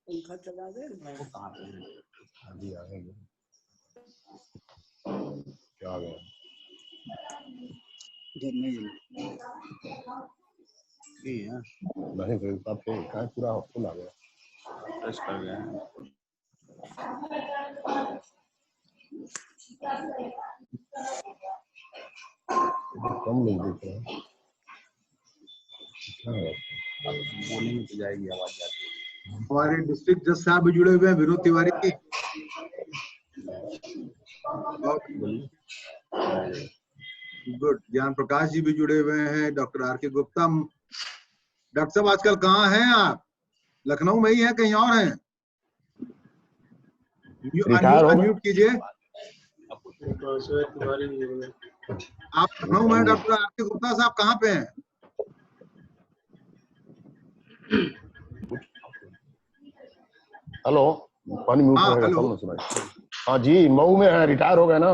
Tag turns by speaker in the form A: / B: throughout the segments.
A: पंखा चला दे।
B: वो कहाँ पे है? अभी आ गए। क्या आ गया?
A: इधर नहीं है
B: नहीं तो तब पे कहाँ पूरा फुल आ गया।
C: प्रेस कर गया है।
B: कम लोग देख रहे हैं। क्या है?
C: बोलने में तो जाएगी आवाज जाती है।
D: हमारे डिस्ट्रिक्ट जज साहब भी जुड़े हुए हैं, विनोद तिवारी जी। गुड। ज्ञान प्रकाश जी भी जुड़े हुए हैं, डॉक्टर आर के गुप्ता। डॉक्टर साहब आजकल कहाँ हैं आप? लखनऊ में ही हैं, कहीं और हैं? अनम्यूट कीजिए। आप लखनऊ में, डॉक्टर आर के गुप्ता साहब कहाँ पे हैं?
B: हेलो, पानी म्यूट रहेगा तब ना सुनाई। हाँ जी, मऊ में है, रिटायर हो गए ना।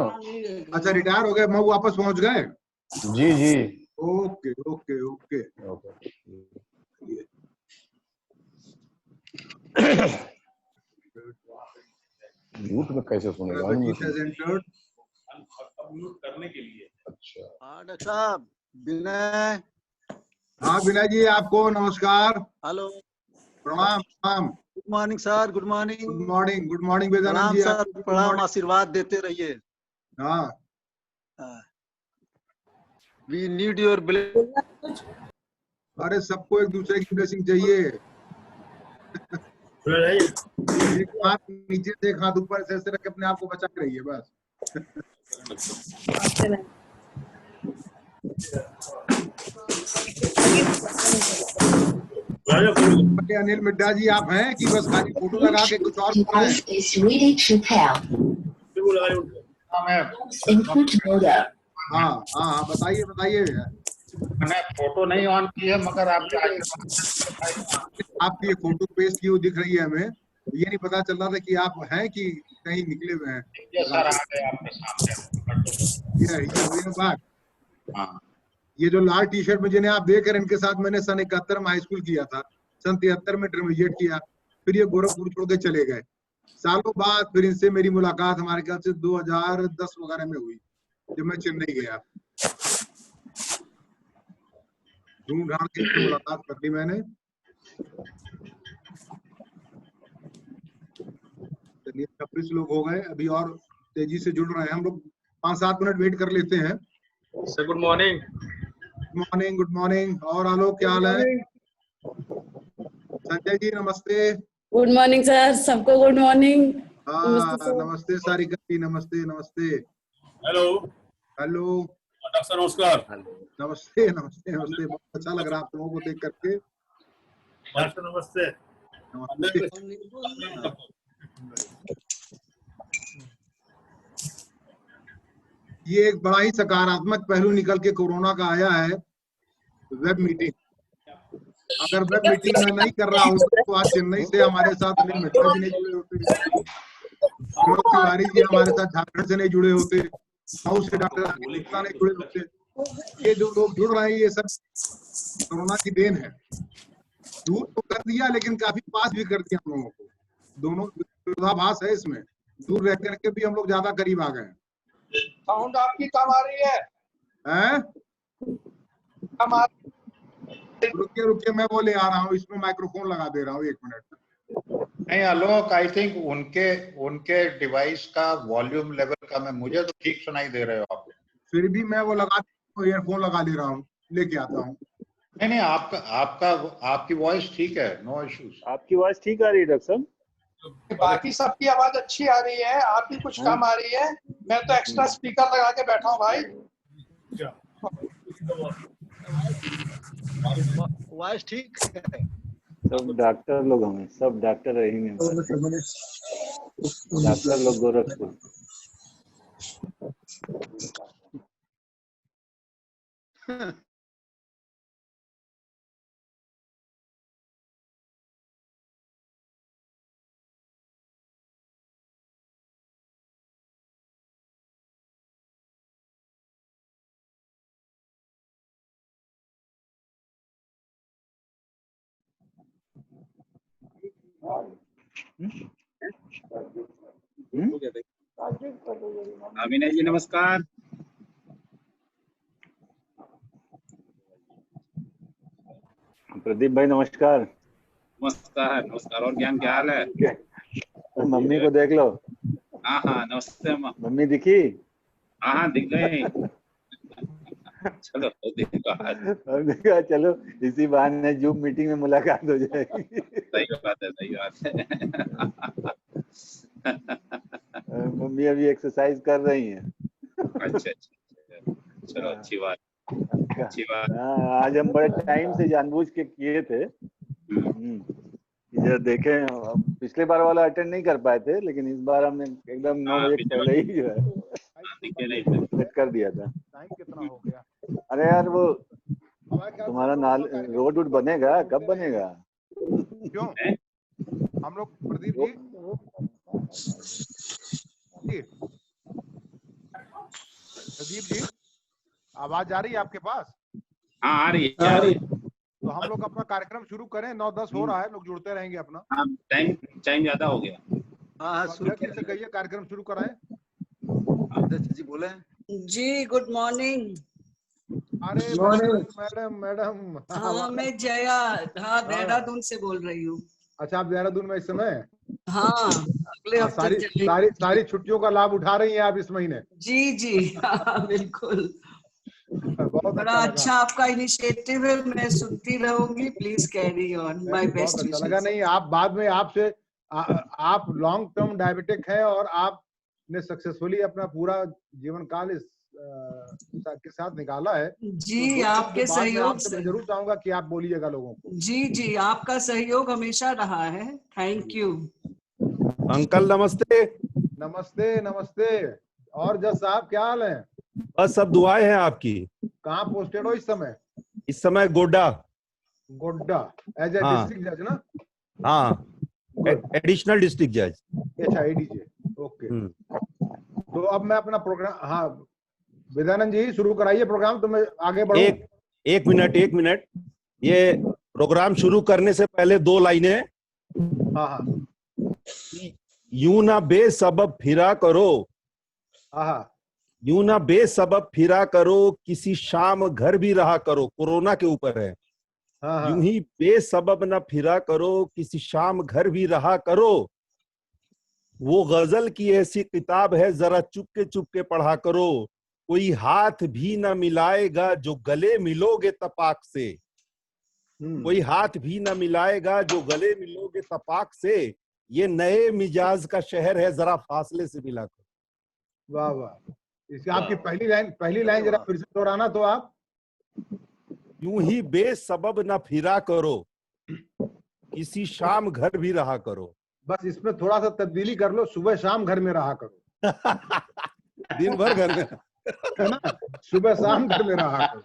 D: अच्छा, रिटायर हो गए, मऊ वापस पहुंच गए?
B: जी जी।
D: Okay okay okay.
B: म्यूट में कैसे सुनेगा?
D: म्यूट
C: करने के लिए।
B: अच्छा।
A: हाँ डॉक्टर साहब, विनय।
D: हाँ विनय जी, आपको नमस्कार।
A: हेलो,
D: प्रणाम प्रणाम।
A: Good morning sir, good morning.
D: Good morning Vedanand ji.
A: Sir, प्रणाम, आशीर्वाद देते रहिए।
D: हाँ।
A: We need your blessing.
D: अरे सबको एक दूसरे की ब्लेसिंग चाहिए। एक हाथ नीचे से एक हाथ ऊपर से ऐसे रख के अपने आप को बचा के रहिए बस। अनिल मिड्डा जी आप हैं कि बस खाली फोटो लगा के कुछ और बोल रहे हैं? हाँ हाँ बताइए बताइए।
E: मैंने फोटो नहीं ऑन की है, मगर
D: आपकी फोटो पेस्ट की हुई दिख रही है हमें। ये नहीं पता चल रहा था कि आप हैं कि कहीं निकले हुए हैं। ये बात।
E: हाँ।
D: ये जो लाल टी शर्ट में जिन्हें आप देख रहे हैं, इनके साथ मैंने सन 71 में हाई स्कूल किया था, सन 73 में इंटरमीडिएट किया, फिर ये गोरखपुर छोड़ के चले गए। सालों बाद फिर इनसे मेरी मुलाकात हमारे ख्याल से 2010 वगैरह में हुई, जब मैं चेन्नई गया। ढूंढ ढांड के इनसे मुलाकात कर ली मैंने। चलिए 26 लोग हो गए, अभी और तेजी से जुड़ रहे हैं हम लोग। 5-7 मिनट वेट कर लेते हैं।
C: Sir good morning.
D: Good morning, good morning. और आलोक क्या हाल है? संजय जी नमस्ते।
F: गुड मॉर्निंग सर, सबको गुड मॉर्निंग।
D: नमस्ते सारिका जी, नमस्ते नमस्ते।
C: हेलो
D: हेलो
C: डॉक्टर नमस्कार।
D: नमस्ते नमस्ते नमस्ते। बहुत अच्छा लग रहा है आप लोगों को देख करके।
C: डॉक्टर नमस्ते।
D: ये एक बड़ा ही सकारात्मक पहलू निकल के कोरोना का आया है, वेब मीटिंग। अगर वेब मीटिंग में नहीं कर रहा होता तो आज चेन्नई से हमारे साथ अनिल मिश्रा जी नहीं जुड़े होते, विनोद तिवारी जी हमारे साथ झारखंड से नहीं जुड़े होते, मऊ से डॉक्टर गुप्ता नहीं जुड़े होते। ये जो लोग जुड़ रहे हैं ये सब कोरोना की देन है। दूर तो कर दिया लेकिन काफी पास भी कर दिया हम लोगों को। दोनों विरोधाभास है इसमें, दूर रह करके भी हम लोग ज्यादा करीब आ गए।
E: साउंड आपकी कम आ रही है? कम आ
D: रुकिए रुकिए, मैं वो ले आ रहा हूँ, इसमें माइक्रोफोन लगा दे रहा हूँ, 1 मिनट।
E: नहीं आलोक, आई थिंक उनके डिवाइस का वॉल्यूम लेवल कम है, मुझे तो ठीक सुनाई दे रहे हो आप।
D: फिर भी मैं वो लगा ईयरफोन लगा ले रहा हूँ, लेके आता हूँ।
E: नहीं आपकी वॉइस ठीक है, नो इश्यूज।
G: आपकी वॉइस ठीक आ रही है डॉक्टर साहब?
E: बाकी सबकी आवाज अच्छी आ रही है, आपकी कुछ कम आ रही है। मैं तो एक्स्ट्रा स्पीकर लगा के बैठा हूँ भाई।
A: वॉइस ठीक है।
G: सब डॉक्टर लोग हमें, सब डॉक्टर रहेंगे, डॉक्टर लोग गोरखपुर।
H: अभिनय जी नमस्कार।
G: प्रदीप भाई नमस्कार।
H: नमस्कार नमस्कार। और ज्ञान क्या हाल है?
G: मम्मी को देख लो।
H: हाँ हाँ नमस्ते अम्मा।
G: मम्मी दिखी?
H: हाँ दिख गए। चलो
G: हमने कहा चलो इसी बहाने जूम मीटिंग में मुलाकात हो जाएगी।
H: सही बात है, सही बात है।
G: मम्मी अभी एक्सरसाइज कर रही हैं।
H: अच्छा अच्छा, चलो अच्छी बात, अच्छी बात।
G: हाँ, आज हम बड़े टाइम से जानबूझ के किए थे। ये देखें, पिछले बार वाला अटेंड नहीं कर पाए थे, लेकिन इस बार हमने एकदम 9 बजे पहले ही जो है सेट कर दिया था।
D: टाइम कितना हो गया?
G: अरे यार वो तुम्हारा रोड वोड बनेगा, कब बनेगा?
D: क्यों? हम लोग प्रदीप जी प्रदीप जी आवाज आ रही है आपके पास?
H: हाँ आ रही है, आ रही है।
D: तो हम लोग अपना कार्यक्रम शुरू करें। 9:10 हो रहा है, लोग जुड़ते रहेंगे अपना।
H: हाँ टाइम ज्यादा हो गया।
A: हाँ शुरू
D: से कहिए कार्यक्रम शुरू कराएं।
A: अध्यक्ष जी बोले।
F: जी गुड मॉर्निंग।
D: अरे मैडम
F: हाँ मैं जया, हाँ देहरादून से बोल रही हूँ।
D: अच्छा, आप देहरादून में इस समय?
F: हाँ अगले हफ्ते
D: सारी छुट्टियों का लाभ उठा रही हैं आप इस महीने?
F: जी हाँ बिल्कुल।
D: बहुत
F: बड़ा अच्छा आपका इनिशिएटिव है, मैं सुनती रहूंगी। Please carry on, my best wishes.
D: लगा नहीं, आप बाद में आपसे आप लॉन्ग टर्म डायबिटिक है और आपने सक्सेसफुली अपना पूरा जीवन काल इस के साथ निकाला है।
F: जी तो आपके सहयोग से
D: मैं जरूर चाहूंगा कि आप बोलिएगा लोगों को।
F: जी आपका सहयोग हमेशा रहा है। Thank you
I: uncle. नमस्ते।
D: नमस्ते नमस्ते। और जज साहब क्या हाल है?
I: बस सब दुआएं हैं आपकी।
D: कहाँ पोस्टेड हो इस समय?
I: इस समय गोड्डा
D: एज ए डिस्ट्रिक्ट जज ना?
I: हाँ एडिशनल डिस्ट्रिक्ट जज।
D: अच्छा एडीजे, ओके। तो अब मैं अपना प्रोग्राम, हाँ विद्यानंद जी शुरू कराइए प्रोग्राम, तो मैं आगे बढ़ूं।
I: एक मिनट। ये प्रोग्राम शुरू करने से पहले 2 लाइनें।
D: हाँ
I: यूं ना बेसबब फिरा करो, यूं ना बेसबब फिरा करो, किसी शाम घर भी रहा करो। कोरोना के ऊपर है। यूं ही बेसबब न फिरा करो, किसी शाम घर भी रहा करो। वो गजल की ऐसी किताब है, जरा चुप के पढ़ा करो। कोई हाथ भी न मिलाएगा जो गले मिलोगे तपाक से, कोई हाथ भी न मिलाएगा जो गले मिलोगे तपाक से। ये नए मिजाज का शहर है, जरा फासले से मिला करो।
D: वाह वाह। इसकी आपकी पहली लाइन जरा फिर से दोहराना तो आप।
I: यूं ही बेसबब न फिरा करो, किसी शाम घर भी रहा करो।
D: बस इसमें थोड़ा सा तब्दीली कर लो, सुबह शाम घर में रहा करो।
I: दिन भर घर में
D: है ना, सुबह शाम घर में रहा करो।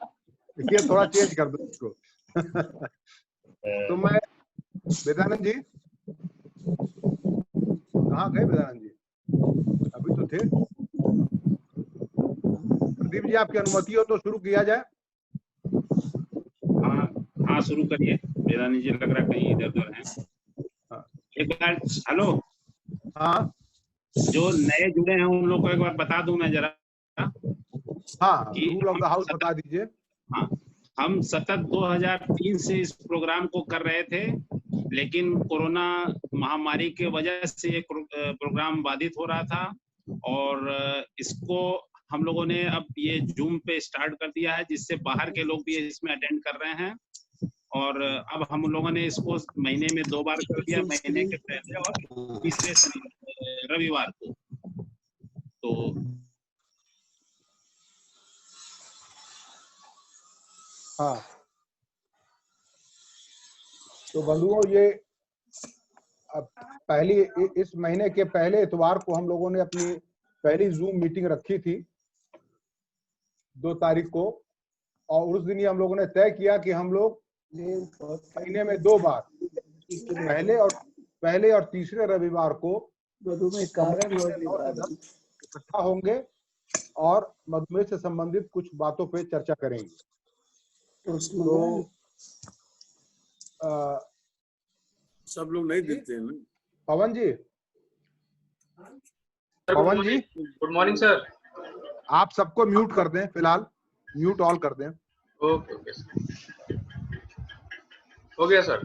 D: ये थोड़ा चेंज कर दो इसको। तो मैं वेदानंद जी, कहाँ गए वेदानंद जी? अभी तो थे। प्रदीप जी आपकी अनुमति हो तो शुरू किया जाए।
H: हाँ शुरू करिए। वेदानंद जी लग रहा कहीं इधर उधर हैं। एक बार हेलो।
D: हाँ
H: जो नए जुड़े हैं उन लोगों को एक बार बता दूं मैं जरा।
D: हाँ रूल ऑफ द हाउस बता दीजिए।
H: हाँ हम सतत 2003 से इस प्रोग्राम को कर रहे थे, लेकिन कोरोना महामारी के वजह से ये प्रोग्राम बाधित हो रहा था, और इसको हम लोगों ने अब ये जूम पे स्टार्ट कर दिया है, जिससे बाहर के लोग भी इसमें अटेंड कर रहे हैं। और अब हम लोगों ने इसको महीने में 2 बार कर दिया, महीने के पहले और तीसरे रविवार को। तो
D: हाँ तो बंधुओं, ये पहली इस महीने के पहले इतवार को हम लोगों ने अपनी पहली जूम मीटिंग रखी थी 2 तारीख को, और उस दिन ही हम लोगों ने तय किया कि हम लोग महीने में 2 बार, पहले और तीसरे रविवार को इकट्ठा होंगे और मधुमेह से संबंधित कुछ बातों पे चर्चा करेंगे। तो
J: सब लोग नहीं देते हैं ना।
D: पवन जी,
C: गुड मॉर्निंग सर।
D: आप सबको म्यूट कर दें, फिलहाल म्यूट ऑल कर दें।
C: ओके ओके हो गया सर।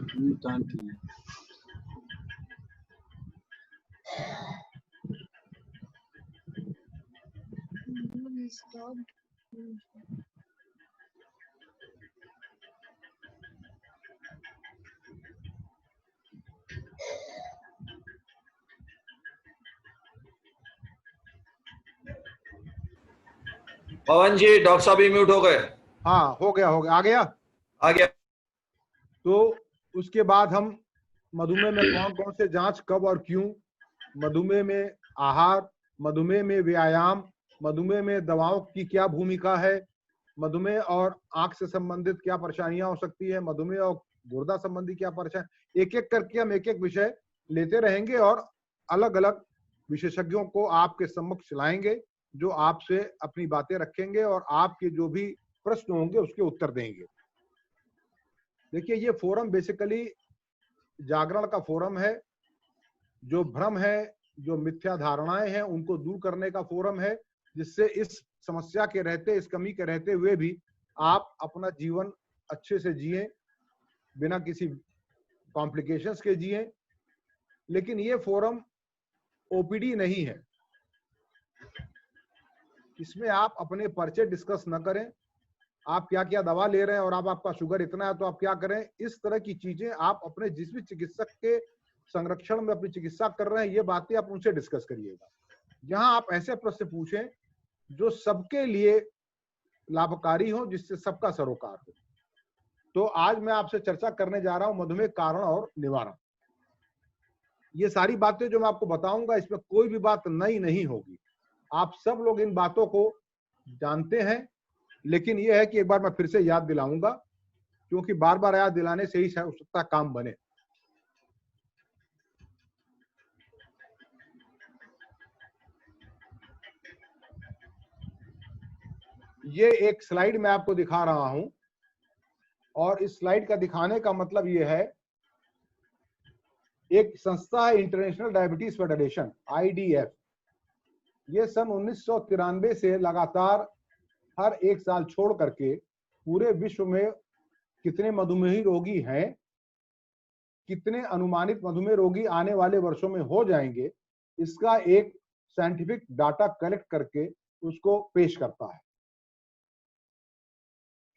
A: पवन जी, डॉक्टर साहब भी म्यूट हो गए।
D: हाँ, हो गया आ गया। तो उसके बाद हम मधुमेह में कौन कौन से जांच कब और क्यों, मधुमेह में आहार, मधुमेह में व्यायाम, मधुमेह में दवाओं की क्या भूमिका है, मधुमेह और आंख से संबंधित क्या परेशानियां हो सकती है, मधुमेह और गुर्दा संबंधी क्या परेशानी, एक एक करके हम एक एक विषय लेते रहेंगे और अलग अलग विशेषज्ञों को आपके सम्मुख लाएंगे, जो आपसे अपनी बातें रखेंगे और आपके जो भी प्रश्न होंगे उसके उत्तर देंगे। देखिए, ये फोरम बेसिकली जागरण का फोरम है। जो भ्रम है, जो मिथ्या धारणाएं हैं, उनको दूर करने का फोरम है, जिससे इस समस्या के रहते, इस कमी के रहते हुए भी आप अपना जीवन अच्छे से जिए, बिना किसी कॉम्प्लिकेशंस के जिए। लेकिन ये फोरम ओपीडी नहीं है। इसमें आप अपने पर्चे डिस्कस न करें, आप क्या क्या दवा ले रहे हैं और आपका शुगर इतना है तो आप क्या करें, इस तरह की चीजें आप अपने जिस भी चिकित्सक के संरक्षण में अपनी चिकित्सा कर रहे हैं, ये बातें आप उनसे डिस्कस करिएगा। जहां आप ऐसे प्रश्न पूछें जो सबके लिए लाभकारी हो, जिससे सबका सरोकार हो। तो आज मैं आपसे चर्चा करने जा रहा हूं मधुमेह कारण और निवारण। ये सारी बातें जो मैं आपको बताऊंगा, इसमें कोई भी बात नई नहीं होगी। आप सब लोग इन बातों को जानते हैं, लेकिन यह है कि एक बार मैं फिर से याद दिलाऊंगा, क्योंकि बार बार याद दिलाने से ही हो सकता काम बने। ये एक स्लाइड मैं आपको दिखा रहा हूं, और इस स्लाइड का दिखाने का मतलब यह है, एक संस्था है इंटरनेशनल डायबिटीज फेडरेशन, IDF। ये सन 1993 से लगातार हर एक साल छोड़ करके पूरे विश्व में कितने मधुमेही रोगी हैं, कितने अनुमानित मधुमेह रोगी आने वाले वर्षों में हो जाएंगे, इसका एक साइंटिफिक डाटा कलेक्ट करके उसको पेश करता है।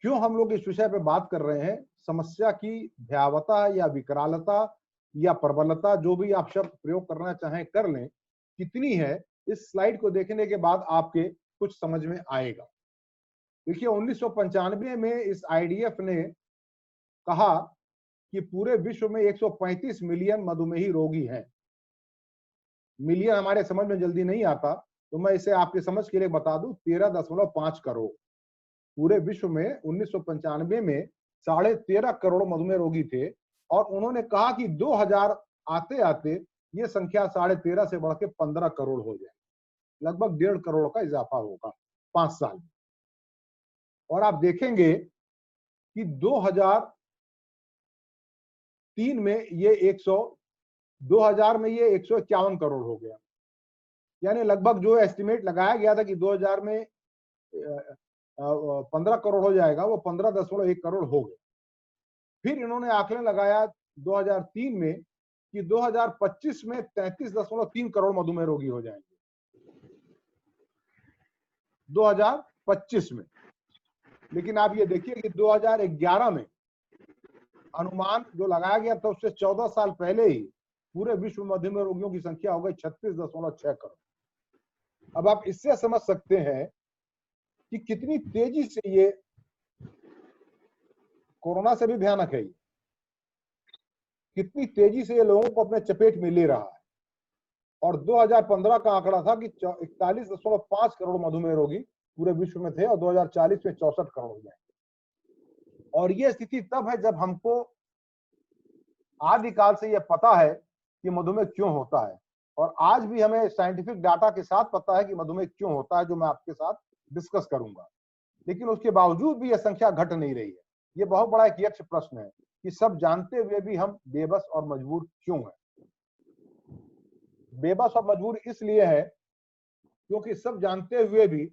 D: क्यों हम लोग इस विषय पे बात कर रहे हैं? समस्या की भयावता या विकरालता या प्रबलता, जो भी आप शब्द प्रयोग करना चाहें कर लें, कितनी है, इस स्लाइड को देखने के बाद आपके कुछ समझ में आएगा। देखिए, 1995 में इस IDF ने कहा कि पूरे विश्व में 135 मिलियन मधुमेही रोगी हैं। मिलियन हमारे समझ में जल्दी नहीं आता, तो मैं इसे आपके समझ के लिए बता दूं, 13.5 करोड़। पूरे विश्व में 1995 में 13.5 करोड़ मधुमेह रोगी थे, और उन्होंने कहा कि 2000 आते आते ये संख्या 13.5 से बढ़ के 15 करोड़ हो जाए, लगभग 1.5 करोड़ का इजाफा होगा 5 साल में। और आप देखेंगे कि 2003 में ये 2000 में ये 151 करोड़ हो गया। यानी लगभग जो एस्टिमेट लगाया गया था कि 2000 में 15 करोड़ हो जाएगा, वो 15.1 करोड़ हो गए। फिर इन्होंने आंकलन लगाया 2003 में कि 2025 में 33.3 करोड़ मधुमेह रोगी हो जाएंगे, 2025 में। लेकिन आप ये देखिए कि 2011 में अनुमान जो लगाया गया था, उससे 14 साल पहले ही पूरे विश्व में मधुमेह रोगियों की संख्या हो गई 36.6 करोड़। अब आप इससे समझ सकते हैं कि कितनी तेजी से ये कोरोना से भी भयानक है, कितनी तेजी से ये लोगों को अपने चपेट में ले रहा है। और 2015 का आंकड़ा था कि 41.5 करोड़ मधुमेह रोगी पूरे विश्व में थे, और 2040 में 64 करोड़ हो जाएंगे। और ये स्थिति तब है जब हमको आदिकाल से ये पता है कि मधुमेह क्यों होता है, और आज भी हमें साइंटिफिक डाटा के साथ पता है कि मधुमेह क्यों होता है, जो मैं आपके साथ डिस्कस करूंगा। लेकिन उसके बावजूद भी यह संख्या घट नहीं रही है।
J: ये बहुत बड़ा एक यक्ष प्रश्न है कि सब जानते हुए भी हम बेबस और मजबूर क्यों हैं। बेबस और मजबूर इसलिए है क्योंकि सब जानते हुए भी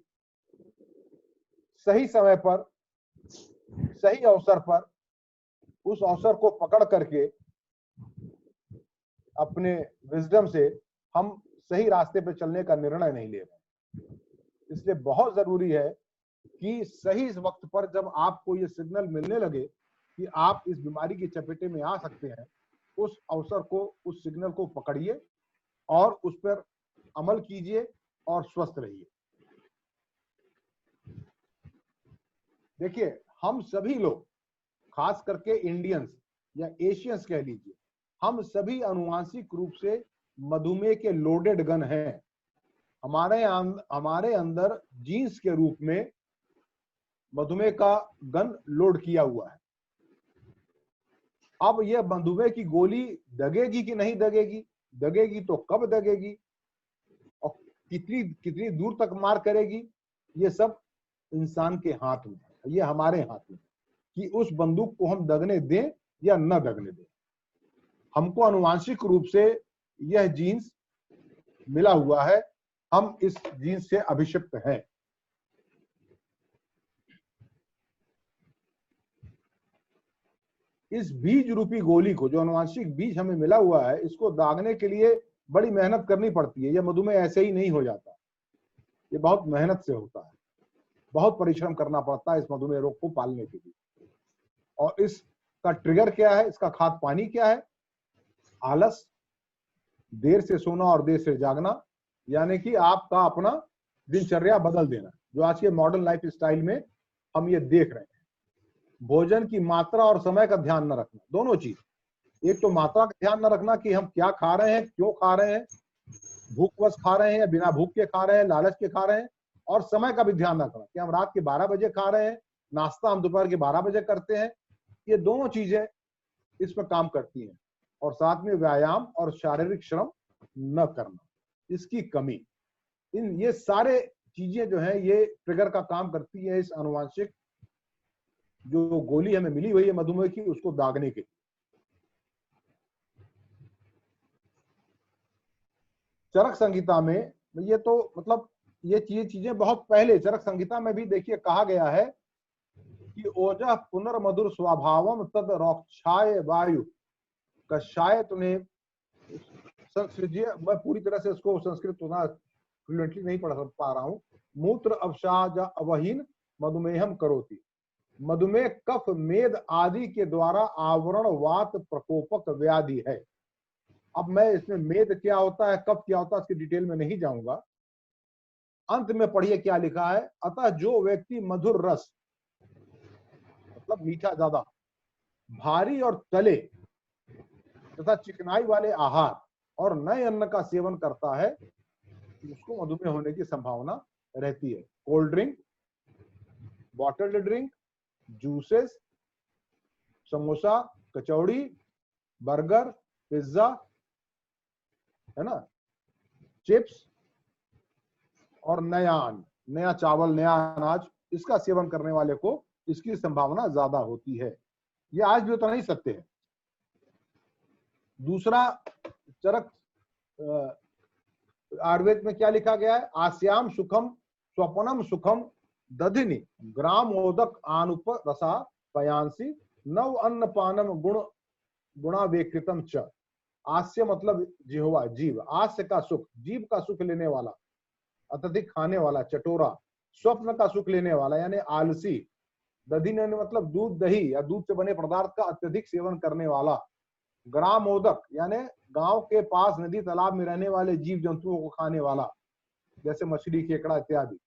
J: सही समय पर, सही अवसर पर उस अवसर को पकड़ करके अपने विजडम से हम सही रास्ते पर चलने का निर्णय नहीं ले रहे। इसलिए बहुत जरूरी है कि सही वक्त पर जब आपको ये सिग्नल मिलने लगे कि आप इस बीमारी की चपेटे में आ सकते हैं, उस अवसर को, उस सिग्नल को पकड़िए और उस पर अमल कीजिए और स्वस्थ रहिए। देखिए, हम सभी लोग, खास करके इंडियंस या एशियंस कह लीजिए, हम सभी अनुवांशिक रूप से मधुमेह के लोडेड गन हैं। हमारे अंदर जीन्स के रूप में मधुमेह का गन लोड किया हुआ है। अब यह मधुमेह की गोली दगेगी कि नहीं दगेगी, दगेगी तो कब दगेगी और कितनी दूर तक मार करेगी, ये सब इंसान के हाथ में है, ये हमारे हाथ में कि उस बंदूक को हम दगने दें या न दगने दें। हमको आनुवांशिक रूप से यह जीन्स मिला हुआ है, हम इस जीन्स से अभिषिक्त हैं। इस बीज रूपी गोली को, जो आनुवांशिक बीज हमें मिला हुआ है, इसको दागने के लिए बड़ी मेहनत करनी पड़ती है। यह मधुमेह ऐसे ही नहीं हो जाता, ये बहुत मेहनत से होता है, बहुत परिश्रम करना पड़ता है इस मधुमेह रोग को पालने के लिए। और इसका ट्रिगर क्या है, इसका खाद पानी क्या है? आलस, देर से सोना और देर से जागना, यानी कि आपका अपना दिनचर्या बदल देना, जो आज के मॉडर्न लाइफ स्टाइल में हम ये देख रहे हैं। भोजन की मात्रा और समय का ध्यान न रखना, दोनों चीज। एक तो मात्रा का ध्यान न रखना कि हम क्या खा रहे हैं, क्यों खा रहे हैं, भूखवश खा रहे हैं या बिना भूख के खा रहे हैं, लालच के खा रहे हैं। और समय का भी ध्यान रखना कि हम रात के 12 बजे खा रहे हैं, नाश्ता हम दोपहर के 12 बजे करते हैं। ये दोनों चीजें इस पर काम करती हैं। और साथ में व्यायाम और शारीरिक श्रम न करना, इसकी कमी, ये सारे चीजें जो है ये ट्रिगर का काम करती है इस आनुवांशिक जो गोली हमें मिली हुई है मधुमेह की, उसको दागने के लिए। चरक संहिता में ये तो मतलब ये चीजें बहुत पहले चरक संहिता में भी देखिए कहा गया है कि ओजः पुनर्मधुर स्वभावम तद रोक्षाय वायु कषाय तुने संस्कृत। मैं पूरी तरह से उसको संस्कृत फ्लुएंटली नहीं पढ़ पा रहा हूं। मूत्र अवसाद अवहीन मधुमेहम करोति। मधुमेह कफ मेद आदि के द्वारा आवरण वात प्रकोपक व्याधि है। अब मैं इसमें मेद क्या होता है, कफ क्या होता है, इसकी डिटेल में नहीं जाऊंगा। अंत में पढ़िए क्या लिखा है। अतः जो व्यक्ति मधुर रस मतलब मीठा ज्यादा, भारी और तले तथा चिकनाई वाले आहार और नए अन्न का सेवन करता है, उसको मधुमेह होने की संभावना रहती है। Cold drink, bottled drink, juices, samosa, kachori, burger, pizza, है ना, चिप्स और नया अन्न, नया चावल, नया अनाज, इसका सेवन करने वाले को इसकी संभावना ज्यादा होती है। यह आज भी उतना ही सत्य है। दूसरा चरक आयुर्वेद में क्या लिखा गया है। आस्याम सुखम स्वपनम सुखम दधिनी ग्रामोदक आनुप रसा पयांसी नव अन्न पानम गुणावेकृतम च। आस्य मतलब जिह्वा, जीव, आस्य का सुख, जीव का सुख लेने वाला, अत्यधिक खाने वाला, चटोरा, स्वप्न का सुख लेने वाला यानी आलसी, दधिनी मतलब दूध दही या दूध से बने पदार्थ का अत्यधिक सेवन करने वाला, ग्रामोदक यानी गांव के पास नदी तालाब में रहने वाले जीव जंतुओं को खाने वाला, जैसे मछली, केकड़ा इत्यादि।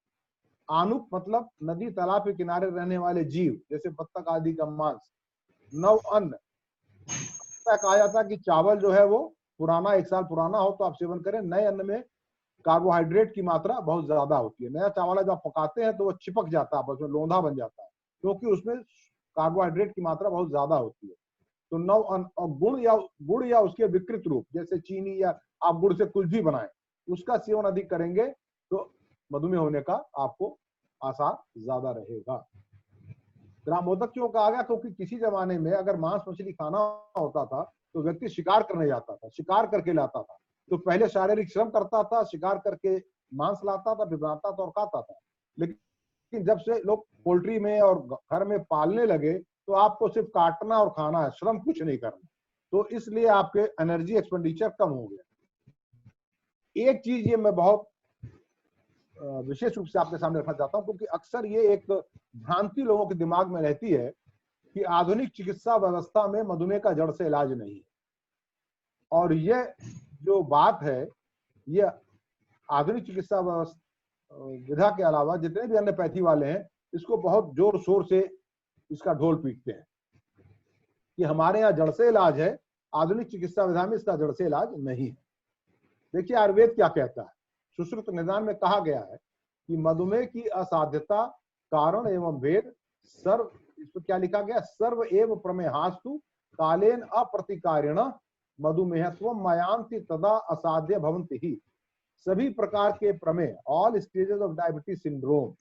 J: आनुप मतलब नदी तालाब के किनारे रहने वाले जीव, जैसे बत्तख आदि का मांस। नव अन्न, कहा जाता है कि चावल जो है वो पुराना, 1 साल पुराना हो तो आप सेवन करें। नए अन्न में कार्बोहाइड्रेट की मात्रा बहुत ज्यादा होती है। नया चावल जब पकाते हैं तो वो चिपक जाता है, आपस में लोंधा बन जाता है, क्योंकि उसमें कार्बोहाइड्रेट की मात्रा बहुत ज्यादा होती है। तो नव अन्न और गुड़ या उसके विकृत रूप, जैसे चीनी या आप गुड़ से कुल्फी बनाएं, उसका सेवन अधिक करेंगे तो मधुमेह होने का आपको आसार ज्यादा रहेगा। ग्रामोदक क्यों कहा गया? क्योंकि किसी जमाने में अगर मांस मछली खाना होता था तो व्यक्ति शिकार करने जाता था, शिकार करके लाता था। तो पहले शारीरिक श्रम करता था, शिकार करके मांस लाता था, फिर बनाता था और खाता था। लेकिन जब से लोग पोल्ट्री में और घर में पालने लगे तो आपको सिर्फ काटना और खाना है, श्रम कुछ नहीं करना। तो इसलिए आपके एनर्जी एक्सपेंडिचर कम हो गया। एक चीज ये मैं बहुत विशेष रूप से आपके सामने रखना चाहता हूं, क्योंकि अक्सर ये एक भ्रांति लोगों के दिमाग में रहती है कि आधुनिक चिकित्सा व्यवस्था में मधुमेह का जड़ से इलाज नहीं है। और ये जो बात है, ये आधुनिक चिकित्सा विधा के अलावा जितने भी अन्य पैथी वाले हैं इसको बहुत जोर शोर से इसका ढोल पीटते हैं कि हमारे यहाँ जड़ से इलाज है, आधुनिक चिकित्सा विधा में इसका जड़ से इलाज नहीं है। देखिए आयुर्वेद क्या कहता है, सुश्रुत निदान में कहा गया है कि मधुमेह की असाध्यता कारण एवं भेद सर्व, इसको क्या लिखा गया, सर्व एव प्रमेहास्तु कालेन अप्रतिकारिण मधुमेहत्व मयांति तदा असाध्य भवन्ति ही। सभी प्रकार के प्रमेह, all stages of diabetes syndrome,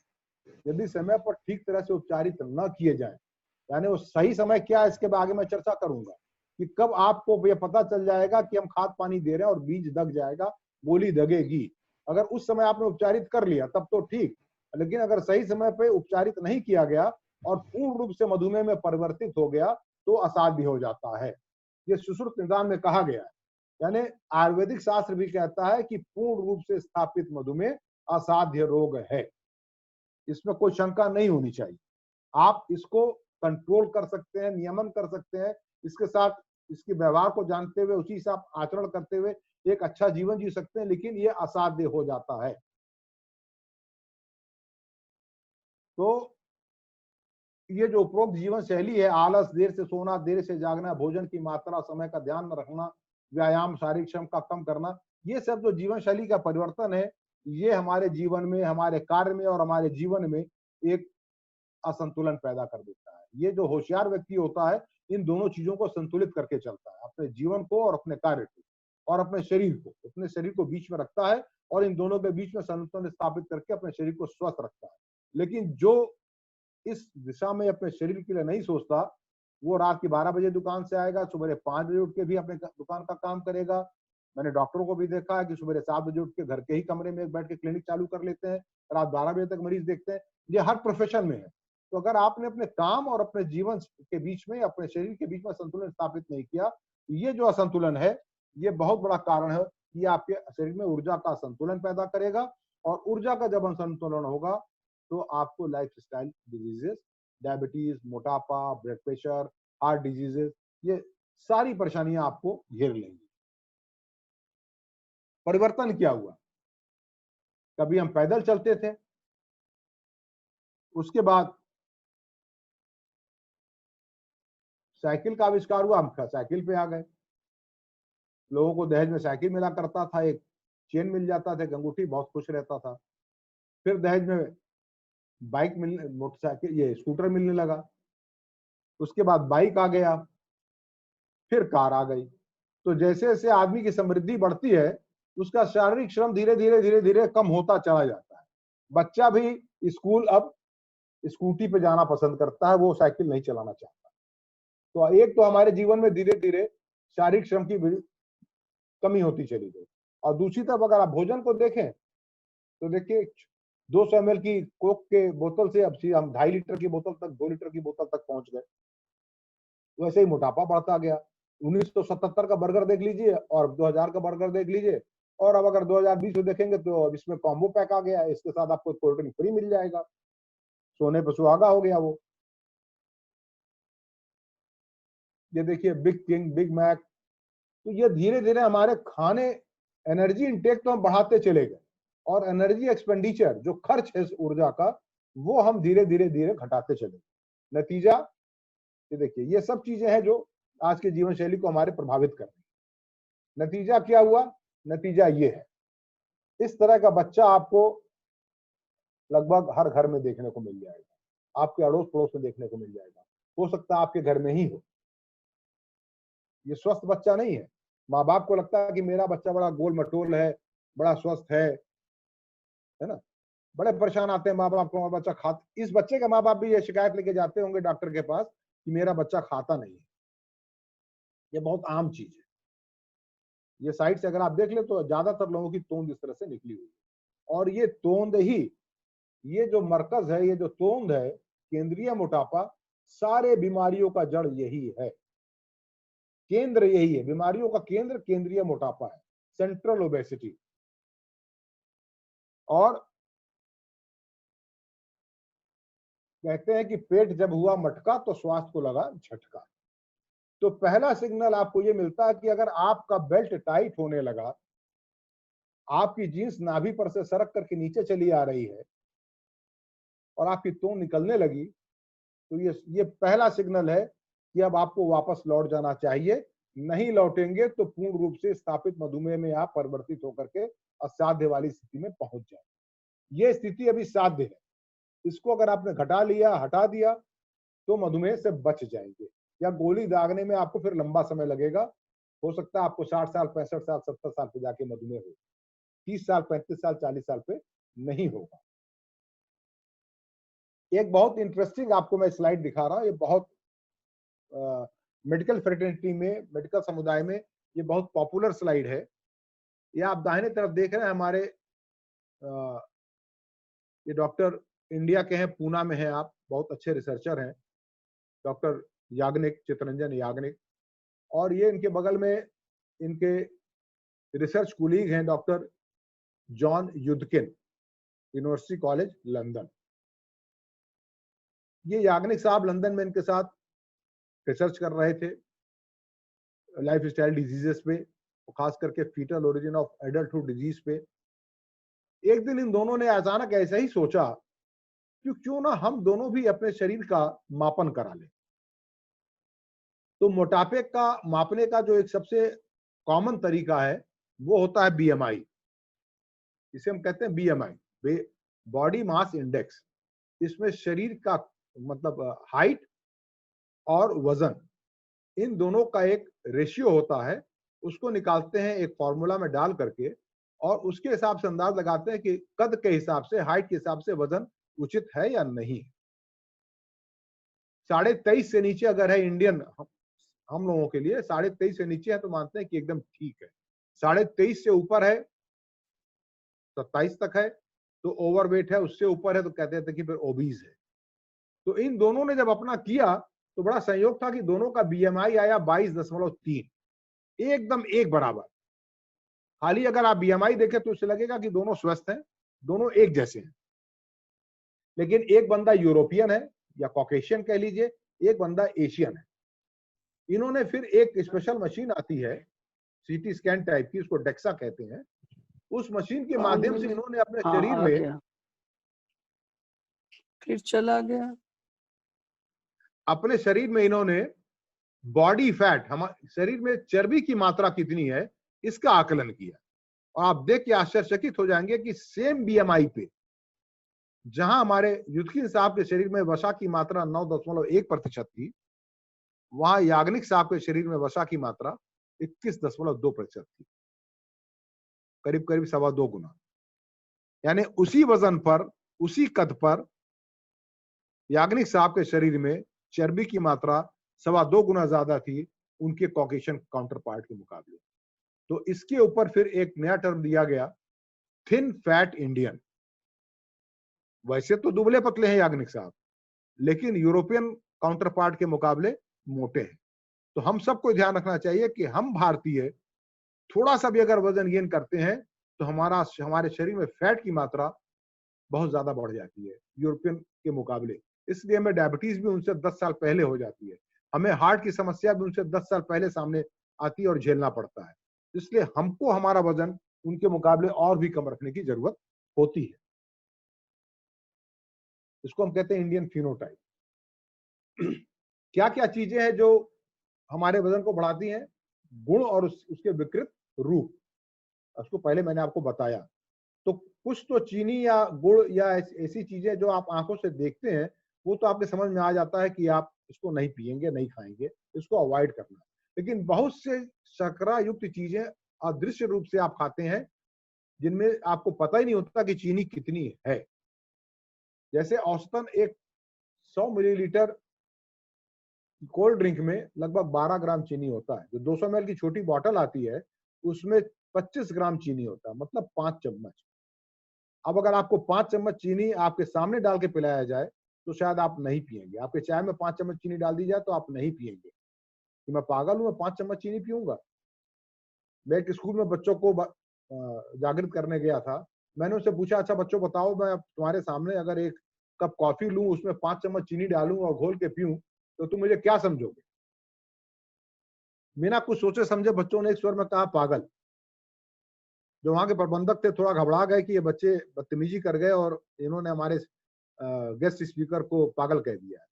J: यदि समय पर ठीक तरह से उपचारित न किए जाए, यानी वो सही समय क्या है इसके आगे मैं चर्चा करूंगा कि कब आपको यह पता चल जाएगा कि हम खाद पानी दे रहे हैं और बीज दग जाएगा, बोली दगेगी। अगर उस समय आपने उपचारित कर लिया तब तो ठीक, लेकिन अगर सही समय पे उपचारित नहीं किया गया और पूर्ण रूप से मधुमेह में परिवर्तित हो गया तो असाध्य हो जाता है। ये सुश्रुत निदान में कहा गया है। यानी आयुर्वेदिक शास्त्र भी कहता है कि पूर्ण रूप से स्थापित मधुमेह असाध्य रोग है, इसमें कोई शंका नहीं होनी चाहिए। आप इसको कंट्रोल कर सकते हैं, नियमन कर सकते हैं, इसके साथ इसके व्यवहार को जानते हुए उसी से आप आचरण करते हुए एक अच्छा जीवन जी सकते हैं, लेकिन ये असाध्य हो जाता है। तो ये जो उपरोक्त जीवन शैली है, आलस, देर से सोना, देर से जागना, भोजन की मात्रा, समय का ध्यान न रखना, व्यायाम, शारीरिक श्रम का कम करना, ये सब जो जीवन शैली का परिवर्तन है, ये हमारे जीवन में, हमारे कार्य में और हमारे जीवन में एक असंतुलन पैदा कर देता है। ये जो होशियार व्यक्ति होता है इन दोनों चीजों को संतुलित करके चलता है, अपने जीवन को और अपने कार्य को और अपने शरीर को बीच में रखता है और इन दोनों के बीच में संतुलन स्थापित करके अपने शरीर को स्वस्थ रखता है। लेकिन जो इस दिशा में अपने शरीर के लिए नहीं सोचता, वो रात की 12 बजे दुकान से आएगा, सुबह 5 बजे उठ के भी अपने दुकान का काम करेगा। मैंने डॉक्टरों को भी देखा है कि सुबह 7 बजे उठ के घर के ही कमरे में बैठ के क्लिनिक चालू कर लेते हैं, रात 12 बजे तक मरीज देखते हैं। ये हर प्रोफेशन में है। तो अगर आपने अपने काम और अपने जीवन के बीच में, अपने शरीर के बीच में संतुलन स्थापित नहीं किया, तो ये जो असंतुलन है, ये बहुत बड़ा कारण है कि आपके शरीर में ऊर्जा का संतुलन पैदा करेगा और ऊर्जा का जब असंतुलन होगा तो आपको लाइफस्टाइल डिजीजेस, डायबिटीज, मोटापा, ब्लड प्रेशर, हार्ट डिजीजेस, ये सारी परेशानियां आपको घेर लेंगी। परिवर्तन क्या हुआ? कभी हम पैदल चलते थे, उसके बाद साइकिल का आविष्कार हुआ, हम साइकिल पे आ गए। लोगों को दहेज में साइकिल मिला करता था, एक चेन मिल जाता था, एक अंगूठी, बहुत खुश रहता था। फिर दहेज में बाइक मिलने, मोटरसाइकिल, ये स्कूटर मिलने लगा। उसके बाद बाइक आ गया, फिर कार आ गई। तो जैसे जैसे आदमी की समृद्धि बढ़ती है, उसका शारीरिक श्रम धीरे धीरे कम होता चला जाता है। बच्चा भी स्कूल अब स्कूटी पे जाना पसंद करता है, वो साइकिल नहीं चलाना चाहता। तो एक तो हमारे जीवन में धीरे धीरे शारीरिक श्रम की कमी होती चली गई, और दूसरी तरफ अगर आप भोजन को देखें तो देखिए 200 ml की कोक के बोतल से अब हम 2.5 लीटर की बोतल तक, 2 लीटर की बोतल तक पहुंच गए। वैसे ही मोटापा बढ़ता गया। 1977 का बर्गर देख लीजिए और 2000 का बर्गर देख लीजिए, और अब अगर 2020 में देखेंगे तो इसमें कॉम्बो पैक आ गया, इसके साथ आपको कोल्ड ड्रिंक फ्री मिल जाएगा। सोने पर सुहागा हो गया वो। ये देखिए बिग किंग, बिग मैक। तो ये धीरे धीरे हमारे खाने, एनर्जी इंटेक तो हम बढ़ाते चले गए और एनर्जी एक्सपेंडिचर, जो खर्च है ऊर्जा का, वो हम धीरे धीरे घटाते चले गए। नतीजा ये देखिए, ये सब चीजें हैं जो आज के जीवन शैली को हमारे प्रभावित कर रही है। नतीजा क्या हुआ? नतीजा ये है, इस तरह का बच्चा आपको लगभग हर घर में देखने को मिल जाएगा, आपके अड़ोस पड़ोस में देखने को मिल जाएगा। हो सकता है आपके घर में ही हो। ये स्वस्थ बच्चा नहीं है। माँ बाप को लगता है कि मेरा बच्चा बड़ा गोल मटोल है, बड़ा स्वस्थ है ना, बड़े परेशान आते हैं माँ बाप को, हमारा बच्चा खा, इस बच्चे के माँ बाप भी ये शिकायत लेके जाते होंगे डॉक्टर के पास कि मेरा बच्चा खाता नहीं है। ये बहुत आम चीज है। ये साइड से अगर आप देख ले तो ज्यादातर लोगों की तोंद इस तरह से निकली हुई है। और ये तोंद ही, ये जो मरकज है, ये जो तोंद है, केंद्रीय मोटापा, सारे बीमारियों का जड़ यही है, केंद्र यही है। बीमारियों का केंद्र केंद्रीय मोटापा है, सेंट्रल ओबेसिटी। और कहते हैं कि पेट जब हुआ मटका तो स्वास्थ्य को लगा झटका। तो पहला सिग्नल आपको ये मिलता है कि अगर आपका बेल्ट टाइट होने लगा, आपकी जींस नाभि पर से सरक करके नीचे चली आ रही है और आपकी तोंद निकलने लगी, तो ये पहला सिग्नल है कि अब आपको वापस लौट जाना चाहिए। नहीं लौटेंगे तो पूर्ण रूप से स्थापित मधुमेह में आप परिवर्तित होकर के असाध्य वाली स्थिति में पहुंच जाए। ये स्थिति अभी साध्य है, इसको अगर आपने घटा लिया, हटा दिया, तो मधुमेह से बच जाएंगे। या गोली दागने में आपको फिर लंबा समय लगेगा, हो सकता है आपको 60 साल, 65 साल, 70 साल पे जाके मधुमेह हो, 30 साल, 35 साल, 40 साल पे नहीं होगा। एक बहुत इंटरेस्टिंग आपको मैं स्लाइड दिखा रहा हूं, ये बहुत मेडिकल फ्रेटर्निटी में, मेडिकल समुदाय में ये बहुत पॉपुलर स्लाइड है। ये आप दाहिने तरफ देख रहे हैं, हमारे ये डॉक्टर इंडिया के हैं, पूना में हैं, आप बहुत अच्छे रिसर्चर हैं, डॉक्टर याग्निक, चित्तरंजन याग्निक। और ये इनके बगल में इनके रिसर्च कुलीग हैं doctor John Yudkin, University College London. ये याग्निक साहब लंदन में इनके साथ रिसर्च कर रहे थे लाइफ स्टाइल डिजीजेस पे, खास करके foetal origin of adulthood disease पे। एक दिन इन दोनों ने अचानक ऐसे ही सोचा कि क्यों ना हम दोनों भी अपने शरीर का मापन करा लें। तो मोटापे का मापने का जो एक सबसे कॉमन तरीका है वो होता है बीएमआई। इसे हम कहते हैं बीएमआई, बॉडी मास इंडेक्स। इसमें शरीर का मतलब हाइट और वजन, इन दोनों का एक रेशियो होता है, उसको निकालते हैं एक फॉर्मूला में डाल करके, और उसके हिसाब से अंदाज लगाते हैं कि कद के हिसाब से, हाइट के हिसाब से वजन उचित है या नहीं। 23.5 से नीचे अगर है इंडियन, हम लोगों के लिए 23.5 से नीचे है तो मानते हैं कि एकदम ठीक है। 23.5 से ऊपर है, 27 तक है तो ओवरवेट है, उससे ऊपर है तो कहते थे कि फिर ओबीज है। तो इन दोनों ने जब अपना किया तो बड़ा संयोग था कि दोनों का बीएमआई आया 22.3, एकदम एक बराबर। खाली अगर आप बीएमआई देखें तो उससे लगेगा कि दोनों स्वस्थ हैं, दोनों एक जैसे हैं। लेकिन एक बंदा यूरोपियन है या कॉकेशियन कह लीजिए, एक बंदा एशियन है। इन्होंने फिर एक स्पेशल मशीन आती है सीटी स्कैन टाइप की, उसको डेक्सा कहते हैं। उस मशीन के माध्यम से इन्होंने अपने शरीर में,
F: फिर चला गया,
J: अपने शरीर में इन्होंने बॉडी फैट, हमारे शरीर में चर्बी की मात्रा कितनी है इसका आकलन किया। और आप देख के आश्चर्यचकित हो जाएंगे कि सेम बीएमआई पे जहां हमारे युदकिन साहब के शरीर में वसा की मात्रा 9.1% थी, वहां याग्निक साहब के शरीर में वसा की मात्रा 21.2% थी, करीब करीब 2.25 गुना। यानी उसी वजन पर, उसी कद पर याग्निक साहब के शरीर में चर्बी की मात्रा 2.25 गुना ज्यादा थी उनके कॉकेशियन काउंटर पार्ट के मुकाबले। तो इसके ऊपर फिर एक नया टर्म दिया गया, थिन फैट इंडियन। वैसे तो दुबले पतले हैं याग्निक साहब, लेकिन यूरोपियन काउंटर पार्ट के मुकाबले मोटे हैं। तो हम सबको ध्यान रखना चाहिए कि हम भारतीय थोड़ा सा भी अगर वजन गेन करते हैं तो हमारे शरीर में फैट की मात्रा बहुत ज्यादा बढ़ जाती है यूरोपियन के मुकाबले। इसलिए हमें डायबिटीज भी उनसे 10 साल पहले हो जाती है, हमें हार्ट की समस्या भी उनसे 10 साल पहले सामने आती है और झेलना पड़ता है। इसलिए हमको हमारा वजन उनके मुकाबले और भी कम रखने की जरूरत होती है। इसको हम कहते हैं इंडियन फिनोटाइप। क्या क्या चीजें हैं जो हमारे वजन को बढ़ाती हैं? गुण और उसके विकृत रूप, उसको पहले मैंने आपको बताया। तो कुछ तो चीनी या गुड़ या ऐसी चीजें जो आप आंखों से देखते हैं वो तो आपके समझ में आ जाता है कि आप इसको नहीं पिएंगे, नहीं खाएंगे, इसको अवॉइड करना। लेकिन बहुत से शर्करा युक्त चीजें अदृश्य रूप से आप खाते हैं जिनमें आपको पता ही नहीं होता कि चीनी कितनी है। जैसे औसतन एक 100 मिलीलीटर कोल्ड ड्रिंक में लगभग 12 ग्राम चीनी होता है। जो 200 ml की छोटी बॉटल आती है उसमें 25 ग्राम चीनी होता है, मतलब 5 चम्मच। अब अगर आपको 5 चम्मच चीनी आपके सामने डाल के पिलाया जाए तो शायद आप नहीं पिएंगे। आपके चाय में 5 चम्मच चीनी डाल दी जाए तो आप नहीं पिएंगे कि मैं पागल हूं, मैं 5 चम्मच चीनी पीऊंगा। मैं एक स्कूल में बच्चों को जागृत करने गया था। मैंने उससे पूछा, अच्छा बच्चों बताओ, मैं तुम्हारे सामने अगर एक कप कॉफी लूं, उसमें 5 चम्मच चीनी डालूं और घोल के पीऊं तो तुम मुझे क्या समझोगे? बिना कुछ सोचे समझे बच्चों ने एक स्वर में कहा पागल। जो वहां के प्रबंधक थे थोड़ा घबरा गए कि ये बच्चे बदतमीजी कर गए और इन्होंने हमारे गेस्ट स्पीकर को पागल कह दिया है।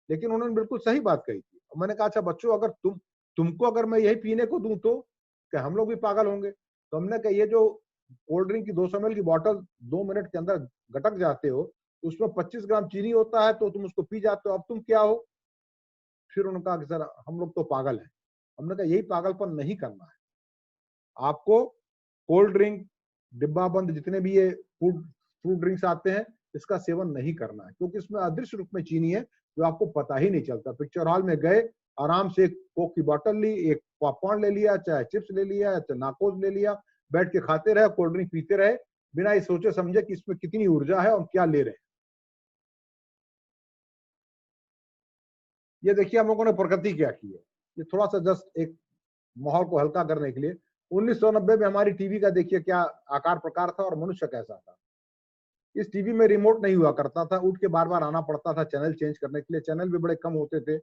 J: लेकिन उन्होंने बिल्कुल सही बात कही थी। मैंने कहा, अच्छा बच्चों, अगर तुमको अगर मैं यही पीने को दूं तो क्या हम लोग भी पागल होंगे? तो हमने कहा, ये जो कोल्ड ड्रिंक की 200 ml की बोतल 2 मिनट के अंदर गटक जाते हो, उसमें 25 ग्राम चीनी होता है तो तुम उसको पी जाते हो, अब तुम क्या हो? फिर उन्होंने कहा कि सर हम लोग तो पागल हैं। हमने कहा यही पागलपन नहीं करना है आपको। कोल्ड ड्रिंक, डिब्बा बंद जितने भी ये फ्रूट ड्रिंक्स आते हैं, इसका सेवन नहीं करना है, क्योंकि इसमें अदृश्य रूप में चीनी है जो आपको पता ही नहीं चलता। पिक्चर हॉल में गए, आराम से एक कोक की बोतल ली, एक पॉपकॉर्न ले लिया, चाहे चिप्स ले लिया, चाहे नाकोज ले लिया, बैठ के खाते रहे, कोल्ड ड्रिंक पीते रहे, बिना ये सोचे समझे कि इसमें कितनी ऊर्जा है और क्या ले रहे हैं। ये देखिए हम लोगों ने प्रकृति क्या की है। ये थोड़ा सा जस्ट एक माहौल को हल्का करने के लिए 1990 में हमारी टीवी का देखिए क्या आकार प्रकार था और मनुष्य कैसा था। इस टीवी में रिमोट नहीं हुआ करता था, उठ के बार बार आना पड़ता था चैनल चेंज करने के लिए। चैनल भी बड़े कम होते थे,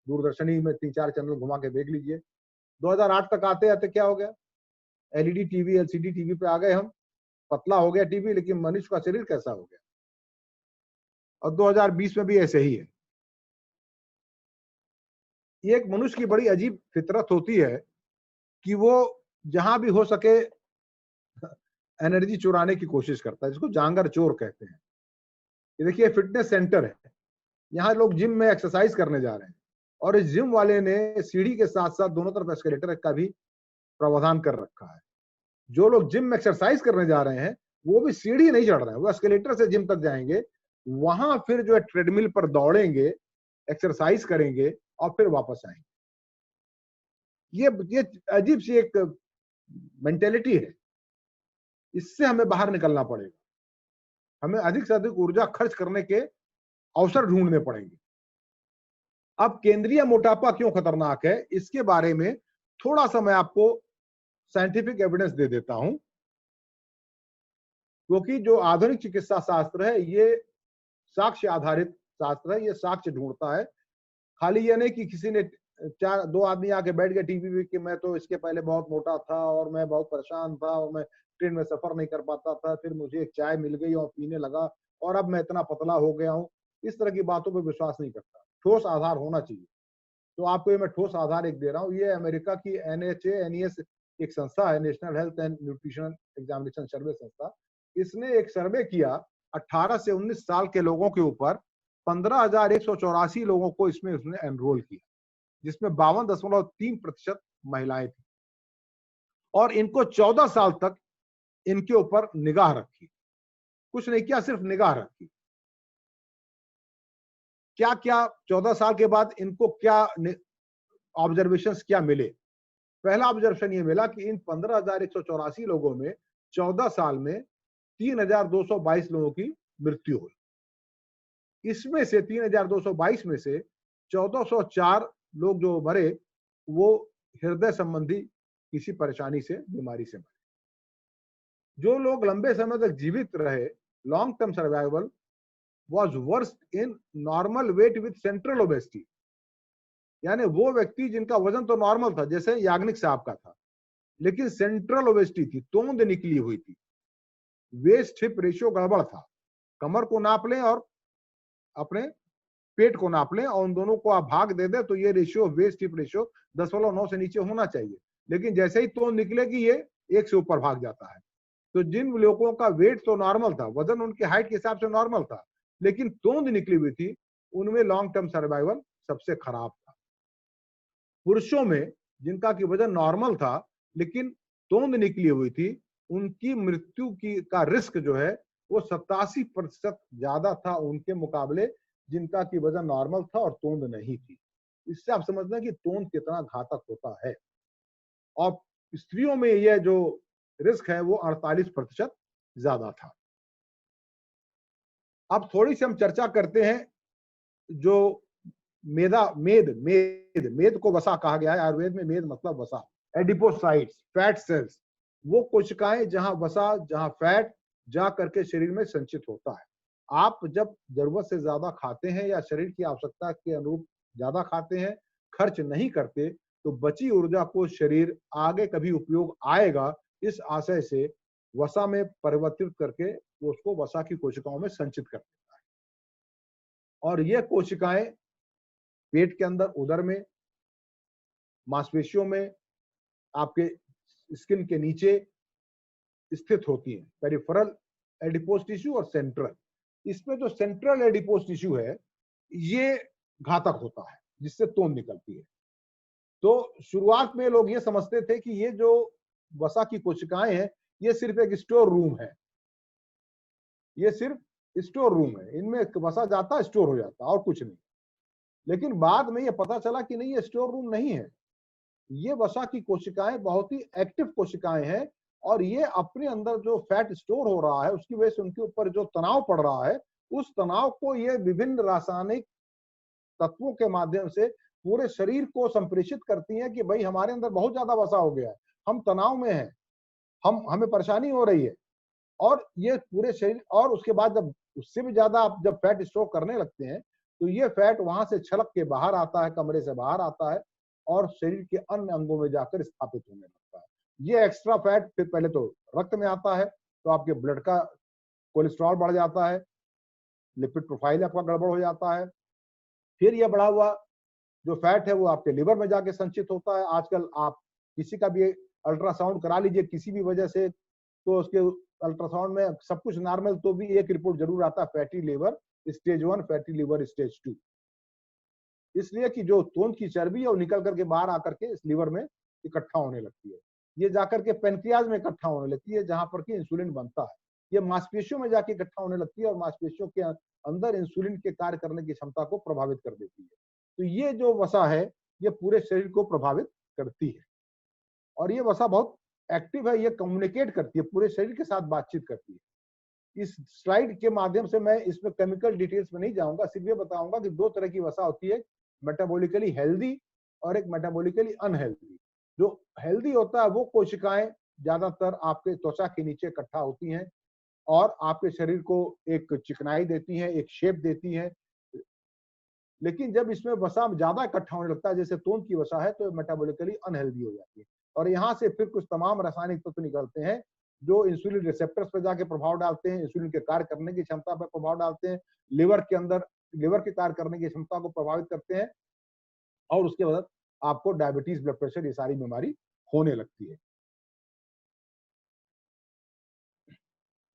J: दूरदर्शनी में 3-4 चैनल घुमा के देख लीजिए। 2008 तक आते आते क्या हो गया, एलईडी टीवी, एलसीडी टीवी पे आ गए हम। पतला हो गया टीवी, लेकिन मनुष्य का शरीर कैसा हो गया। और 2020 में भी ऐसे ही है। ये एक मनुष्य की बड़ी अजीब फितरत होती है कि वो जहां भी हो सके एनर्जी चुराने की कोशिश करता है, जिसको जांगर चोर कहते हैं। ये देखिए फिटनेस सेंटर है, यहाँ लोग जिम में एक्सरसाइज करने जा रहे हैं और इस जिम वाले ने सीढ़ी के साथ साथ दोनों तरफ एस्केलेटर का भी प्रावधान कर रखा है। जो लोग जिम में एक्सरसाइज करने जा रहे हैं वो भी सीढ़ी नहीं चढ़ रहे हैं, वो एस्केलेटर से जिम तक जाएंगे, वहां फिर जो है ट्रेडमिल पर दौड़ेंगे, एक्सरसाइज करेंगे और फिर वापस आएंगे। ये अजीब सी एक मेंटेलिटी है, इससे हमें बाहर निकलना पड़ेगा। हमें अधिक से अधिक ऊर्जा खर्च करने के अवसर ढूंढने पड़ेंगे। अब केंद्रीय मोटापा क्यों खतरनाक है, इसके बारे में थोड़ा सा मैं आपको साइंटिफिक एविडेंस दे देता हूं, क्योंकि जो आधुनिक चिकित्सा शास्त्र है ये साक्ष्य आधारित शास्त्र है, ये साक्ष्य ढूंढता है। खाली ये नहीं कि किसी ने 2 आदमी आके बैठ गए टीवी पे कि मैं तो इसके पहले बहुत मोटा था और मैं बहुत परेशान था और मैं ट्रेन में सफर नहीं कर पाता था, फिर मुझे एक चाय मिल गई और पीने लगा और अब मैं इतना पतला हो गया हूं। इस तरह की बातों पर विश्वास नहीं करता, ठोस आधार होना चाहिए। तो आपको ये मैं ठोस आधार एक दे रहा हूँ। ये अमेरिका की NHANES एक संस्था है, national health and nutrition examination survey संस्था। इसने एक सर्वे किया 18 से 19 साल के लोगों के ऊपर, 15,184 लोगों को इसमें उसने एनरोल किया, जिसमें 52.3% महिलाएं थी और इनको 14 साल तक इनके ऊपर निगाह रखी। कुछ नहीं किया, सिर्फ निगाह रखी। क्या क्या 14 साल के बाद इनको क्या ऑब्जर्वेशंस क्या मिले? पहला ऑब्जर्वेशन ये मिला कि इन 15,184 लोगों में 14 साल में 3,222 लोगों की मृत्यु हुई। इसमें से 3,222 में से 1,404 लोग जो मरे वो हृदय संबंधी किसी परेशानी से, बीमारी से मरे। जो लोग लंबे समय तक जीवित रहे, long term survival was worst in normal weight with central obesity, यानी वो व्यक्ति जिनका वजन तो नॉर्मल था, जैसे याग्निक साहब का था, लेकिन सेंट्रल ओबेसिटी थी, तोंद निकली हुई थी, वेस्ट हिप रेशियो गड़बड़ था। कमर को नाप लें और अपने पेट को नाप लें और उन दोनों को आप भाग दे दें तो ये रेशियो, वेस्ट हिप रेशियो 10.9 से नीचे होना चाहिए, लेकिन जैसे ही तोंद निकलेगी ये 1 से ऊपर भाग जाता है। तो जिन लोगों का वेट तो नॉर्मल था, वजन उनके हाइट के हिसाब से नॉर्मल था, लेकिन तोंद निकली हुई थी, उनमें लॉन्ग टर्म सर्वाइवल सबसे खराब था। पुरुषों में जिनका की वजन नॉर्मल था लेकिन तोंद निकली हुई थी, उनकी मृत्यु की का रिस्क जो है वो 87% ज्यादा था उनके मुकाबले जिनका की वजन नॉर्मल था और तोंद नहीं थी। इससे आप समझना कि तोंद कितना घातक होता है। और स्त्रियों में यह जो रिस्क है वो 48% ज्यादा था। अब थोड़ी सी हम चर्चा करते हैं जो मेद को वसा कहा गया है। आयुर्वेद में मेद मतलब वसा, एडिपोसाइट्स, फैट सेल्स, वो कोशिकाएं जहां फैट जा करके शरीर में संचित होता है। आप जब जरूरत से ज्यादा खाते हैं या शरीर की आवश्यकता के अनुरूप ज्यादा खाते हैं, खर्च नहीं करते, तो बची ऊर्जा को शरीर आगे कभी उपयोग आएगा इस आशय से वसा में परिवर्तित करके उसको वसा की कोशिकाओं में संचित कर देता है। और ये कोशिकाएं पेट के अंदर, उदर में, मांसपेशियों में, आपके स्किन के नीचे स्थित होती हैं, पेरिफेरल एडिपोज टिश्यू और सेंट्रल। इसमें जो सेंट्रल एडिपोज टिश्यू है ये घातक होता है, जिससे तोंद निकलती है। तो शुरुआत में लोग ये समझते थे कि ये जो वसा की कोशिकाएं हैं ये सिर्फ एक स्टोर रूम है, ये सिर्फ स्टोर रूम है, इनमें वसा जाता स्टोर हो जाता और कुछ नहीं। लेकिन बाद में ये पता चला कि नहीं, ये स्टोर रूम नहीं है, ये वसा की कोशिकाएं बहुत ही एक्टिव कोशिकाएं हैं और ये अपने अंदर जो फैट स्टोर हो रहा है उसकी वजह से उनके ऊपर जो तनाव पड़ रहा है उस तनाव को ये विभिन्न रासायनिक तत्वों के माध्यम से पूरे शरीर को संप्रेषित करती हैं कि भाई हमारे अंदर बहुत ज्यादा वसा हो गया है, हम तनाव में हैं, हमें परेशानी हो रही है। और ये पूरे शरीर, और उसके बाद जब उससे भी ज्यादा आप जब फैट स्टोर करने लगते हैं तो ये फैट वहां से छलक के बाहर आता है, कमरे से बाहर आता है और शरीर के अन्य अंगों में जाकर स्थापित होने लगता है। ये एक्स्ट्रा फैट फिर पहले तो रक्त में आता है, तो आपके ब्लड का कोलेस्ट्रॉल बढ़ जाता है, लिपिड प्रोफाइल आपका गड़बड़ हो जाता है। फिर यह बढ़ा हुआ जो फैट है वो आपके लिवर में जाके संचित होता है। आजकल आप किसी का भी अल्ट्रासाउंड करा लीजिए किसी भी वजह से, तो उसके अल्ट्रासाउंड में सब कुछ नॉर्मल तो भी एक रिपोर्ट जरूर आता है fatty liver stage 1, fatty liver stage 2। इसलिए कि जो तोंद की चर्बी है वो निकल करके बाहर आकर के इस लिवर में इकट्ठा होने लगती है, ये जाकर के पेनक्रियाज में इकट्ठा होने लगती है जहां पर कि इंसुलिन बनता है, ये मांसपेशियों में जाके इकट्ठा होने लगती है और मांसपेशियों के अंदर इंसुलिन के कार्य करने की क्षमता को प्रभावित कर देती है। तो ये जो वसा है ये पूरे शरीर को प्रभावित करती है और ये वसा बहुत एक्टिव है, ये कम्युनिकेट करती है, पूरे शरीर के साथ बातचीत करती है। इस स्लाइड के माध्यम से मैं इसमें केमिकल डिटेल्स में नहीं जाऊंगा, सिर्फ ये बताऊंगा कि दो तरह की वसा होती है, मेटाबॉलिकली हेल्दी और एक मेटाबॉलिकली अनहेल्दी। जो हेल्दी होता है वो कोशिकाएं ज्यादातर आपके त्वचा के नीचे इकट्ठा होती हैं और आपके शरीर को एक चिकनाई देती हैं, एक शेप देती हैं। लेकिन जब इसमें वसा ज्यादा इकट्ठा होने लगता है, जैसे तोंद की वसा है, तो मेटाबॉलिकली अनहेल्दी हो जाती है और यहाँ से फिर कुछ तमाम रासायनिक तत्व निकलते हैं जो इंसुलिन रिसेप्टर्स पर जाके प्रभाव डालते हैं, इंसुलिन के कार्य करने की क्षमता पर प्रभाव डालते हैं, लिवर के अंदर लिवर के कार्य करने की क्षमता को प्रभावित करते हैं और उसके बाद आपको डायबिटीज, ब्लड प्रेशर, ये सारी बीमारी होने लगती है।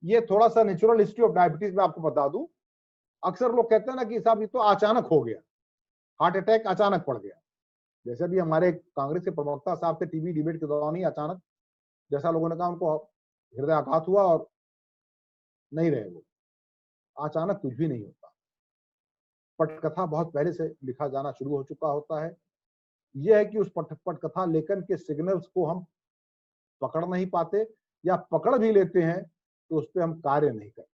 J: ये थोड़ा सा नेचुरल हिस्ट्री ऑफ डायबिटीज में आपको बता दूं। अक्सर लोग कहते हैं ना कि साहब ये तो अचानक हो गया, हार्ट अटैक अचानक पड़ गया। जैसे भी हमारे कांग्रेस के प्रवक्ता साहब थे टीवी डिबेट के दौरान ही अचानक, जैसा लोगों ने कहा, उनको हृदयाघात हुआ और नहीं रहे वो। अचानक कुछ भी नहीं होता, पटकथा बहुत पहले से लिखा जाना शुरू हो चुका होता है। यह है कि उस पटकथा लेखन के सिग्नल्स को हम पकड़ नहीं पाते या पकड़ भी लेते हैं तो उस पर हम कार्य नहीं करते।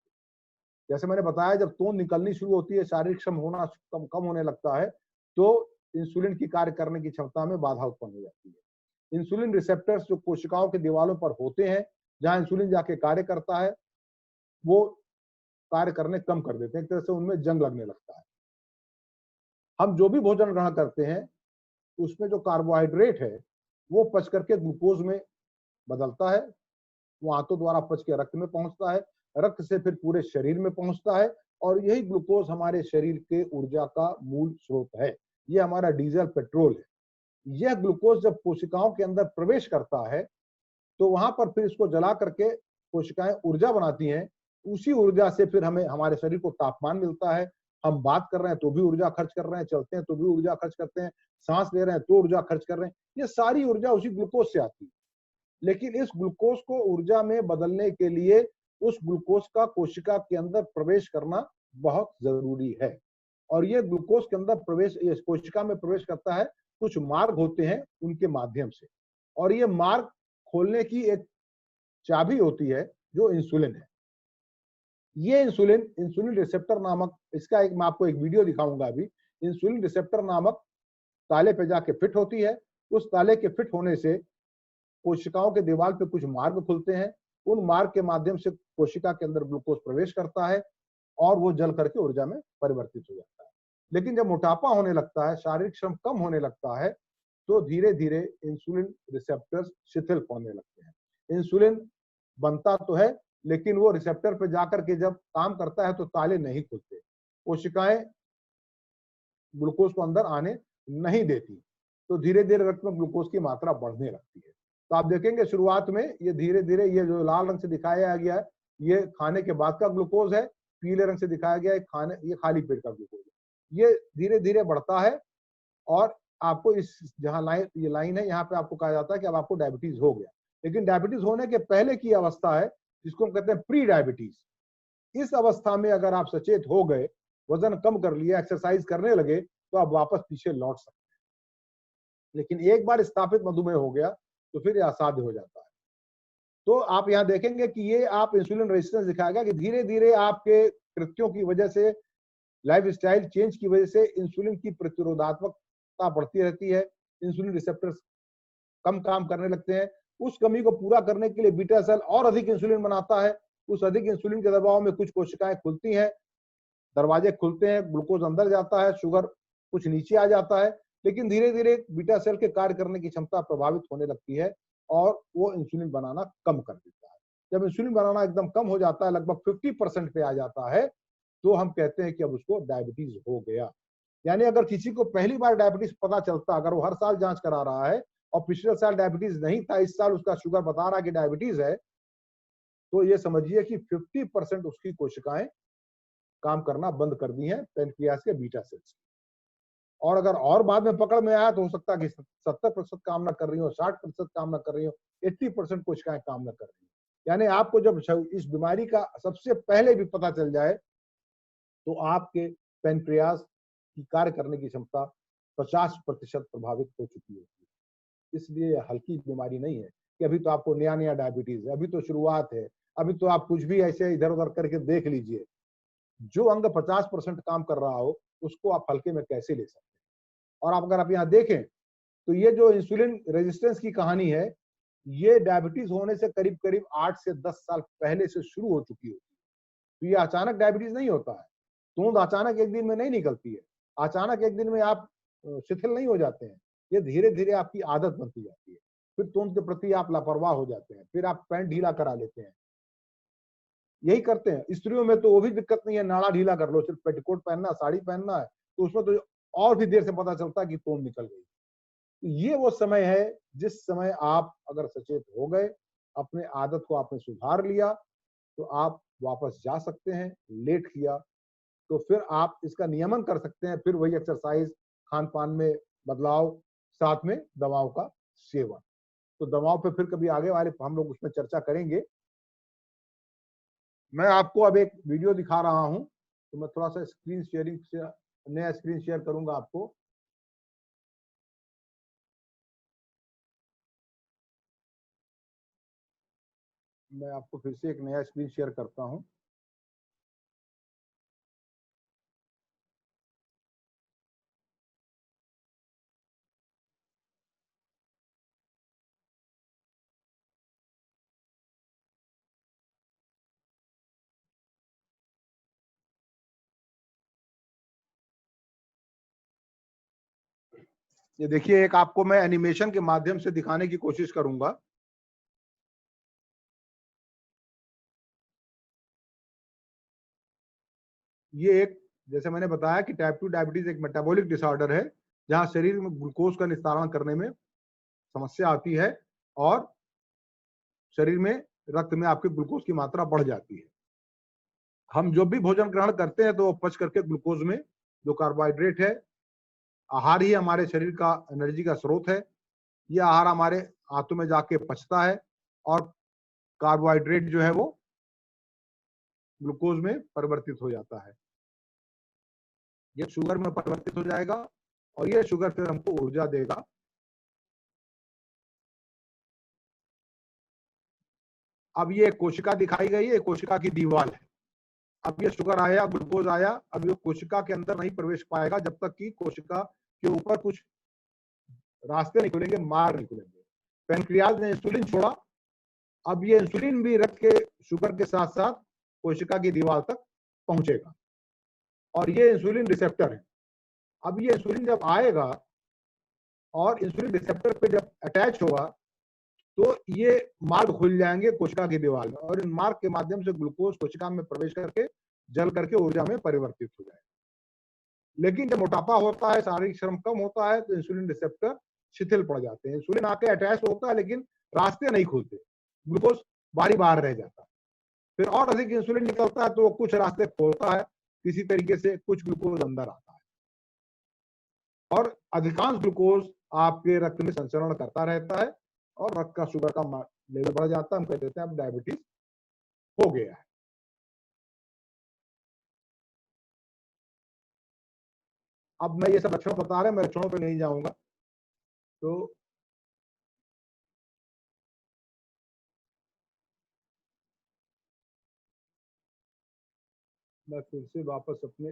J: जैसे मैंने बताया, जब तोंद निकलनी शुरू होती है, शारीरिक श्रम होना कम होने लगता है, तो इंसुलिन की कार्य करने की क्षमता में बाधा उत्पन्न हो जाती है। इंसुलिन रिसेप्टर्स जो कोशिकाओं के दीवारों पर होते हैं, जहां इंसुलिन जाके कार्य करता है, वो कार्य करने कम कर देते हैं, एक तरह से उनमें जंग लगने लगता है। हम जो भी भोजन ग्रहण करते हैं उसमें जो कार्बोहाइड्रेट है वो पच करके ग्लूकोज में बदलता है, वो आंतों द्वारा पच के रक्त में पहुंचता है, रक्त से फिर पूरे शरीर में पहुंचता है और यही ग्लूकोज हमारे शरीर के ऊर्जा का मूल स्रोत है। ये हमारा डीजल पेट्रोल है। यह ग्लूकोज जब कोशिकाओं के अंदर प्रवेश करता है तो वहां पर फिर इसको जला करके कोशिकाएं ऊर्जा बनाती हैं। उसी ऊर्जा से फिर हमें हमारे शरीर को तापमान मिलता है। हम बात कर रहे हैं तो भी ऊर्जा खर्च कर रहे हैं, चलते हैं तो भी ऊर्जा खर्च करते हैं, सांस ले रहे हैं तो ऊर्जा खर्च कर रहे हैं। ये सारी ऊर्जा उसी ग्लूकोज से आती है। लेकिन इस ग्लूकोज को ऊर्जा में बदलने के लिए उस ग्लूकोज का कोशिका के अंदर प्रवेश करना बहुत जरूरी है। और ये ग्लूकोज के अंदर प्रवेश, ये कोशिका में प्रवेश करता है, कुछ मार्ग होते हैं उनके माध्यम से, और ये मार्ग खोलने की एक चाबी होती है जो इंसुलिन है। ये इंसुलिन रिसेप्टर नामक, इसका एक मैं आपको एक वीडियो दिखाऊंगा अभी। इंसुलिन रिसेप्टर नामक ताले पे जाके फिट होती है। उस ताले के फिट होने से कोशिकाओं के दीवार पे कुछ मार्ग खुलते हैं। उन मार्ग के माध्यम से कोशिका के अंदर ग्लूकोज प्रवेश करता है और वो जल करके ऊर्जा में परिवर्तित हो जाता है। लेकिन जब मोटापा होने लगता है, शारीरिक श्रम कम होने लगता है, तो धीरे धीरे इंसुलिन रिसेप्टर्स शिथिल होने लगते हैं। इंसुलिन बनता तो है, लेकिन वो रिसेप्टर पे जाकर के जब काम करता है तो ताले नहीं खुलते, कोशिकाएं ग्लूकोज को अंदर आने नहीं देती, तो धीरे धीरे रक्त में ग्लूकोज की मात्रा बढ़ने लगती है। तो आप देखेंगे शुरुआत में ये धीरे धीरे, ये जो लाल रंग से दिखाया गया है ये खाने के बाद का ग्लूकोज है, पीले रंग से दिखाया गया है ये खाली पेट का ग्लूकोज है। ये धीरे धीरे बढ़ता है और आपको इस जहां ये लाइन है, यहाँ पे आपको कहा जाता है कि अब आपको डायबिटीज हो गया। लेकिन डायबिटीज होने के पहले की अवस्था है जिसको हम कहते हैं प्री डायबिटीज। इस अवस्था में अगर आप सचेत हो गए, वजन कम कर लिया, एक्सरसाइज करने लगे, तो आप वापस पीछे लौट सकते हैं। लेकिन एक बार स्थापित मधुमेह हो गया तो फिर यह असाध्य हो जाता है। तो आप यहाँ देखेंगे कि ये आप इंसुलिन रेजिस्टेंस दिखाएगा कि धीरे धीरे आपके कृत्यों की वजह से, लाइफस्टाइल चेंज की वजह से इंसुलिन की प्रतिरोधात्मकता बढ़ती रहती है। इंसुलिन रिसेप्टर्स कम काम करने लगते हैं। उस कमी को पूरा करने के लिए बीटा सेल और अधिक इंसुलिन बनाता है। उस अधिक इंसुलिन के दबाव में कुछ कोशिकाएं खुलती हैं, दरवाजे खुलते हैं, ग्लूकोज अंदर जाता है, शुगर कुछ नीचे आ जाता है। लेकिन धीरे धीरे बीटा सेल के कार्य करने की क्षमता प्रभावित होने लगती है और वो इंसुलिन बनाना कम कर देता है। जब इंसुलिन बनाना एकदम कम हो जाता है, लगभग 50% पे आ जाता है, तो हम कहते हैं कि अब उसको डायबिटीज हो गया। यानी अगर किसी को पहली बार डायबिटीज पता चलता, अगर वो हर साल जांच करा रहा है और पिछले साल डायबिटीज नहीं था, इस साल उसका शुगर बता रहा कि डायबिटीज है, तो ये समझिए कि 50% उसकी कोशिकाएं काम करना बंद कर दी हैं पैनक्रियास के बीटा सेल्स। और अगर और बाद में पकड़ में आया तो हो सकता है कि 70% काम ना कर रही हो, 60% काम ना कर रही हो, 80% कोशिकाएं काम ना कर रही हो। यानी आपको जब इस बीमारी का सबसे पहले भी पता चल जाए तो आपके पैनक्रियास की कार्य करने की क्षमता 50% प्रभावित हो चुकी होती है। इसलिए हल्की बीमारी नहीं है कि अभी तो आपको नया नया डायबिटीज है, अभी तो शुरुआत है, अभी तो आप कुछ भी ऐसे इधर उधर करके देख लीजिए। जो अंग 50% काम कर रहा हो उसको आप हल्के में कैसे ले सकते हैं। और आप अगर आप यहाँ देखें तो ये जो इंसुलिन रेजिस्टेंस की कहानी है, ये डायबिटीज होने से करीब करीब 8 से 10 साल पहले से शुरू हो चुकी होती है। तो ये अचानक डायबिटीज नहीं होता है, तूंद अचानक एक दिन में नहीं निकलती है, अचानक एक दिन में आप शिथिल नहीं हो जाते हैं। ये धीरे धीरे आपकी आदत बनती जाती है, फिर तूंद के प्रति आप लापरवाह हो जाते हैं, फिर आप पैंट ढीला करा लेते हैं, यही करते हैं। स्त्रियों में तो वो भी दिक्कत नहीं है, नाड़ा ढीला कर लो, सिर्फ पेटीकोट पहनना, साड़ी पहनना है, तो उसमें तो और भी देर से पता चलता है कि तूंद निकल गई। तो ये वो समय है जिस समय आप अगर सचेत हो गए, अपने आदत को आपने सुधार लिया, तो आप वापस जा सकते हैं। लेट किया तो फिर आप इसका नियमन कर सकते हैं, फिर वही एक्सरसाइज, खान पान में बदलाव, साथ में दवाओं का सेवन। तो दवाओं पे फिर कभी आगे वाले हम लोग उसमें चर्चा करेंगे। मैं आपको अब एक वीडियो दिखा रहा हूं, तो मैं थोड़ा सा स्क्रीन शेयरिंग से नया स्क्रीन शेयर करूंगा आपको। मैं आपको फिर से एक नया स्क्रीन शेयर करता हूं। ये देखिए, एक आपको मैं एनिमेशन के माध्यम से दिखाने की कोशिश करूंगा। ये एक, जैसे मैंने बताया कि टाइप 2 डायबिटीज एक मेटाबॉलिक डिसऑर्डर है जहां शरीर में ग्लूकोज का निस्तारण करने में समस्या आती है और शरीर में रक्त में आपके ग्लूकोज की मात्रा बढ़ जाती है। हम जो भी भोजन ग्रहण करते हैं तो वो पच करके ग्लूकोज में, जो कार्बोहाइड्रेट है, आहार ही हमारे शरीर का एनर्जी का स्रोत है। यह आहार हमारे आंतों में जाके पचता है और कार्बोहाइड्रेट जो है वो ग्लूकोज में परिवर्तित हो जाता है, ये शुगर में परिवर्तित हो जाएगा और ये शुगर फिर हमको ऊर्जा देगा। अब ये कोशिका दिखाई गई है, कोशिका की दीवार है। अब ये शुगर आया, ग्लूकोज आया, अब ये कोशिका के अंदर नहीं प्रवेश पाएगा जब तक कि कोशिका के ऊपर कुछ रास्ते नहीं खुलेंगे, मार्ग नहीं खुलेंगे। पैनक्रियाज ने इंसुलिन छोड़ा, अब ये इंसुलिन भी रक्त के शुगर के साथ साथ कोशिका की दीवार तक पहुंचेगा और ये इंसुलिन रिसेप्टर है। अब ये इंसुलिन जब आएगा और इंसुलिन रिसेप्टर पे जब अटैच होगा तो ये मार्ग खुल जाएंगे कोशिका की दीवार में और इन मार्ग के माध्यम से ग्लूकोज कोशिका में प्रवेश करके जल करके ऊर्जा में परिवर्तित हो जाएगा। लेकिन जब मोटापा होता है, शारीरिक श्रम कम होता है, तो इंसुलिन रिसेप्टर शिथिल पड़ जाते हैं। इंसुलिन आके अटैच होता है लेकिन रास्ते नहीं खुलते, ग्लूकोज बाहर रह जाता है। फिर और अधिक इंसुलिन निकलता है तो वो कुछ रास्ते खोलता है, किसी तरीके से कुछ ग्लूकोज अंदर आता है और अधिकांश ग्लूकोज आपके रक्त में संचरण करता रहता है और रक्त का शुगर का लेवल बढ़ जाता है। हम कह देते हैं अब डायबिटीज हो गया है। अब मैं ये सब लक्षण बता रहे हैं, मैं लक्षणों पे नहीं जाऊंगा। तो मैं फिर से वापस अपने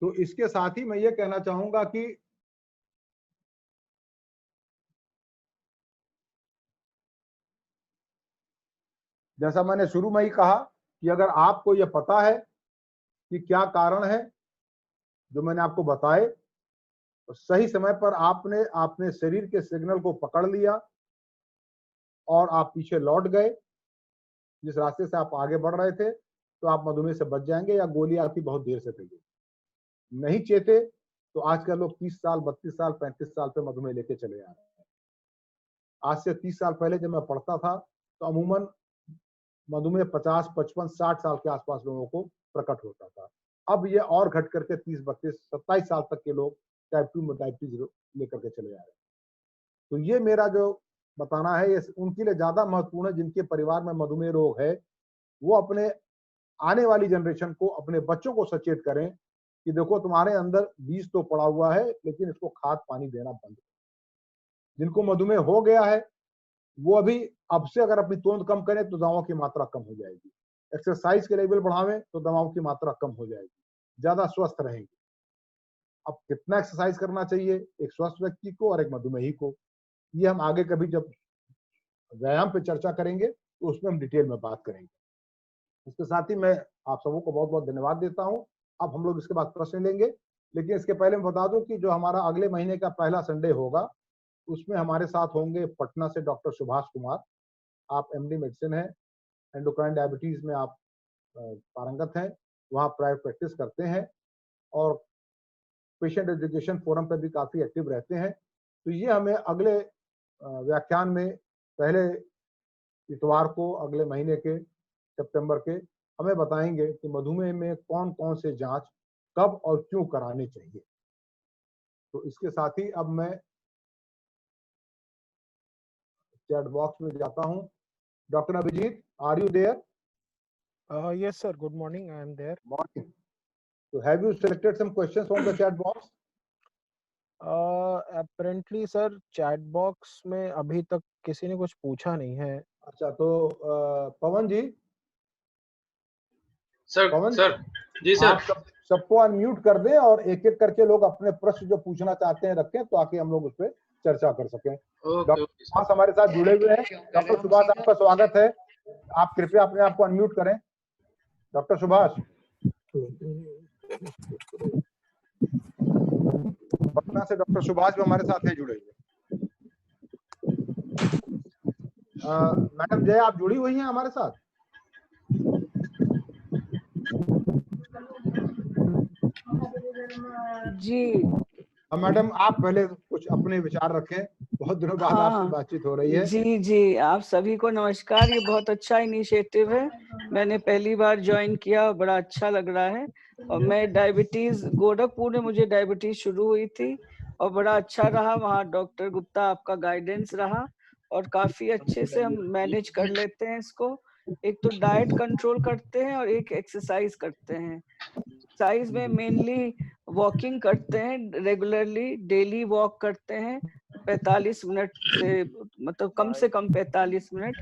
J: तो इसके साथ ही मैं ये कहना चाहूंगा कि जैसा मैंने शुरू में ही कहा कि अगर आपको यह पता है कि क्या कारण है जो मैंने आपको बताए, तो सही समय पर आपने अपने शरीर के सिग्नल को पकड़ लिया और आप पीछे लौट गए जिस रास्ते से आप आगे बढ़ रहे थे, तो आप मधुमेह से बच जाएंगे या गोली आपकी बहुत देर से लगेगी। नहीं चेते तो आजकल लोग 30 साल, 32 साल, 35 साल पे मधुमेह लेके चले आ रहे हैं। आज से 30 साल पहले जब मैं पढ़ता था तो अमूमन मधुमेह 50, 55, 60 साल के आसपास लोगों को प्रकट होता था। अब ये और घट करके 30, 32, 27 साल तक के लोग टाइप 2 में डायबिटीज लेकर के चले आ रहे हैं। तो ये मेरा जो बताना है ये उनके लिए ज्यादा महत्वपूर्ण है जिनके परिवार में मधुमेह रोग है। वो अपने आने वाली जनरेशन को, अपने बच्चों को सचेत करें कि देखो तुम्हारे अंदर बीज तो पड़ा हुआ है लेकिन इसको खाद पानी देना बंद करो। जिनको मधुमेह हो गया है वो अभी अब से अगर अपनी तोंद कम करें तो दवाओं की मात्रा कम हो जाएगी। एक्सरसाइज के लेवल बढ़ावें तो दवाओं की मात्रा कम हो जाएगी, ज्यादा स्वस्थ रहेंगे। अब कितना एक्सरसाइज करना चाहिए एक स्वस्थ व्यक्ति को और एक मधुमेही को, ये हम आगे कभी जब व्यायाम पे चर्चा करेंगे तो उसमें हम डिटेल में बात करेंगे। इसके साथ ही मैं आप सबों को बहुत बहुत धन्यवाद देता हूं। अब हम लोग इसके बाद प्रश्न लेंगे, लेकिन इसके पहले मैं बता दूं कि जो हमारा अगले महीने का पहला संडे होगा उसमें हमारे साथ होंगे पटना से डॉक्टर सुभाष कुमार। आप एमडी मेडिसिन है, एंडोक्राइन डायबिटीज में आप पारंगत हैं, वहाँ प्राइवेट प्रैक्टिस करते हैं और पेशेंट एजुकेशन फोरम पर भी काफी एक्टिव रहते हैं। तो ये हमें अगले व्याख्यान में पहले इतवार को अगले महीने के सितंबर के हमें बताएंगे कि मधुमेह में कौन कौन से जांच कब और क्यों कराने चाहिए। तो इसके साथ ही अब मैं चैट बॉक्स में जाता हूं। Doctor Abhijit, are you there?
K: Yes sir, good morning, I am there.
J: Morning. So have you selected some questions from the chat box?
K: Apparently sir, chat box में अभी तक किसी ने कुछ पूछा नहीं है।
J: अच्छा, तो पवन जी।
C: सर,
J: पवन
C: सर जी सर,
J: आप सबको अनम्यूट कर दें और एक एक करके लोग अपने प्रश्न जो पूछना चाहते हैं रखें तो आके हम लोग उस पर चर्चा कर सकें। डॉक्टर सुभाष हमारे साथ जुड़े हुए हैं। डॉक्टर सुभाष, आपका स्वागत है। आप कृपया अपने आप को अनम्यूट करें। डॉक्टर सुभाष, पटना से डॉक्टर सुभाष भी हमारे साथ है जुड़े हुए। मैडम जय, आप जुड़ी हुई हैं हमारे साथ?
F: जी
J: मैडम आप पहले कुछ अपने विचार रखें, बहुत दिनों बाद आपसे बातचीत हो रही है।
F: जी जी, आप सभी को नमस्कार। ये बहुत अच्छा इनिशिएटिव है, मैंने पहली बार ज्वाइन किया, बड़ा अच्छा लग रहा है। और मैं डायबिटीज, गोरखपुर में मुझे डायबिटीज शुरू हुई थी और बड़ा अच्छा रहा वहाँ। डॉक्टर गुप्ता आपका गाइडेंस रहा और काफी अच्छे से हम मैनेज कर लेते हैं इसको। एक तो डाइट कंट्रोल करते हैं और एक एक्सरसाइज करते हैं। एक्सरसाइज में मेनली वॉकिंग करते हैं, रेगुलरली डेली वॉक करते हैं 45 मिनट से, मतलब कम से कम 45 मिनट,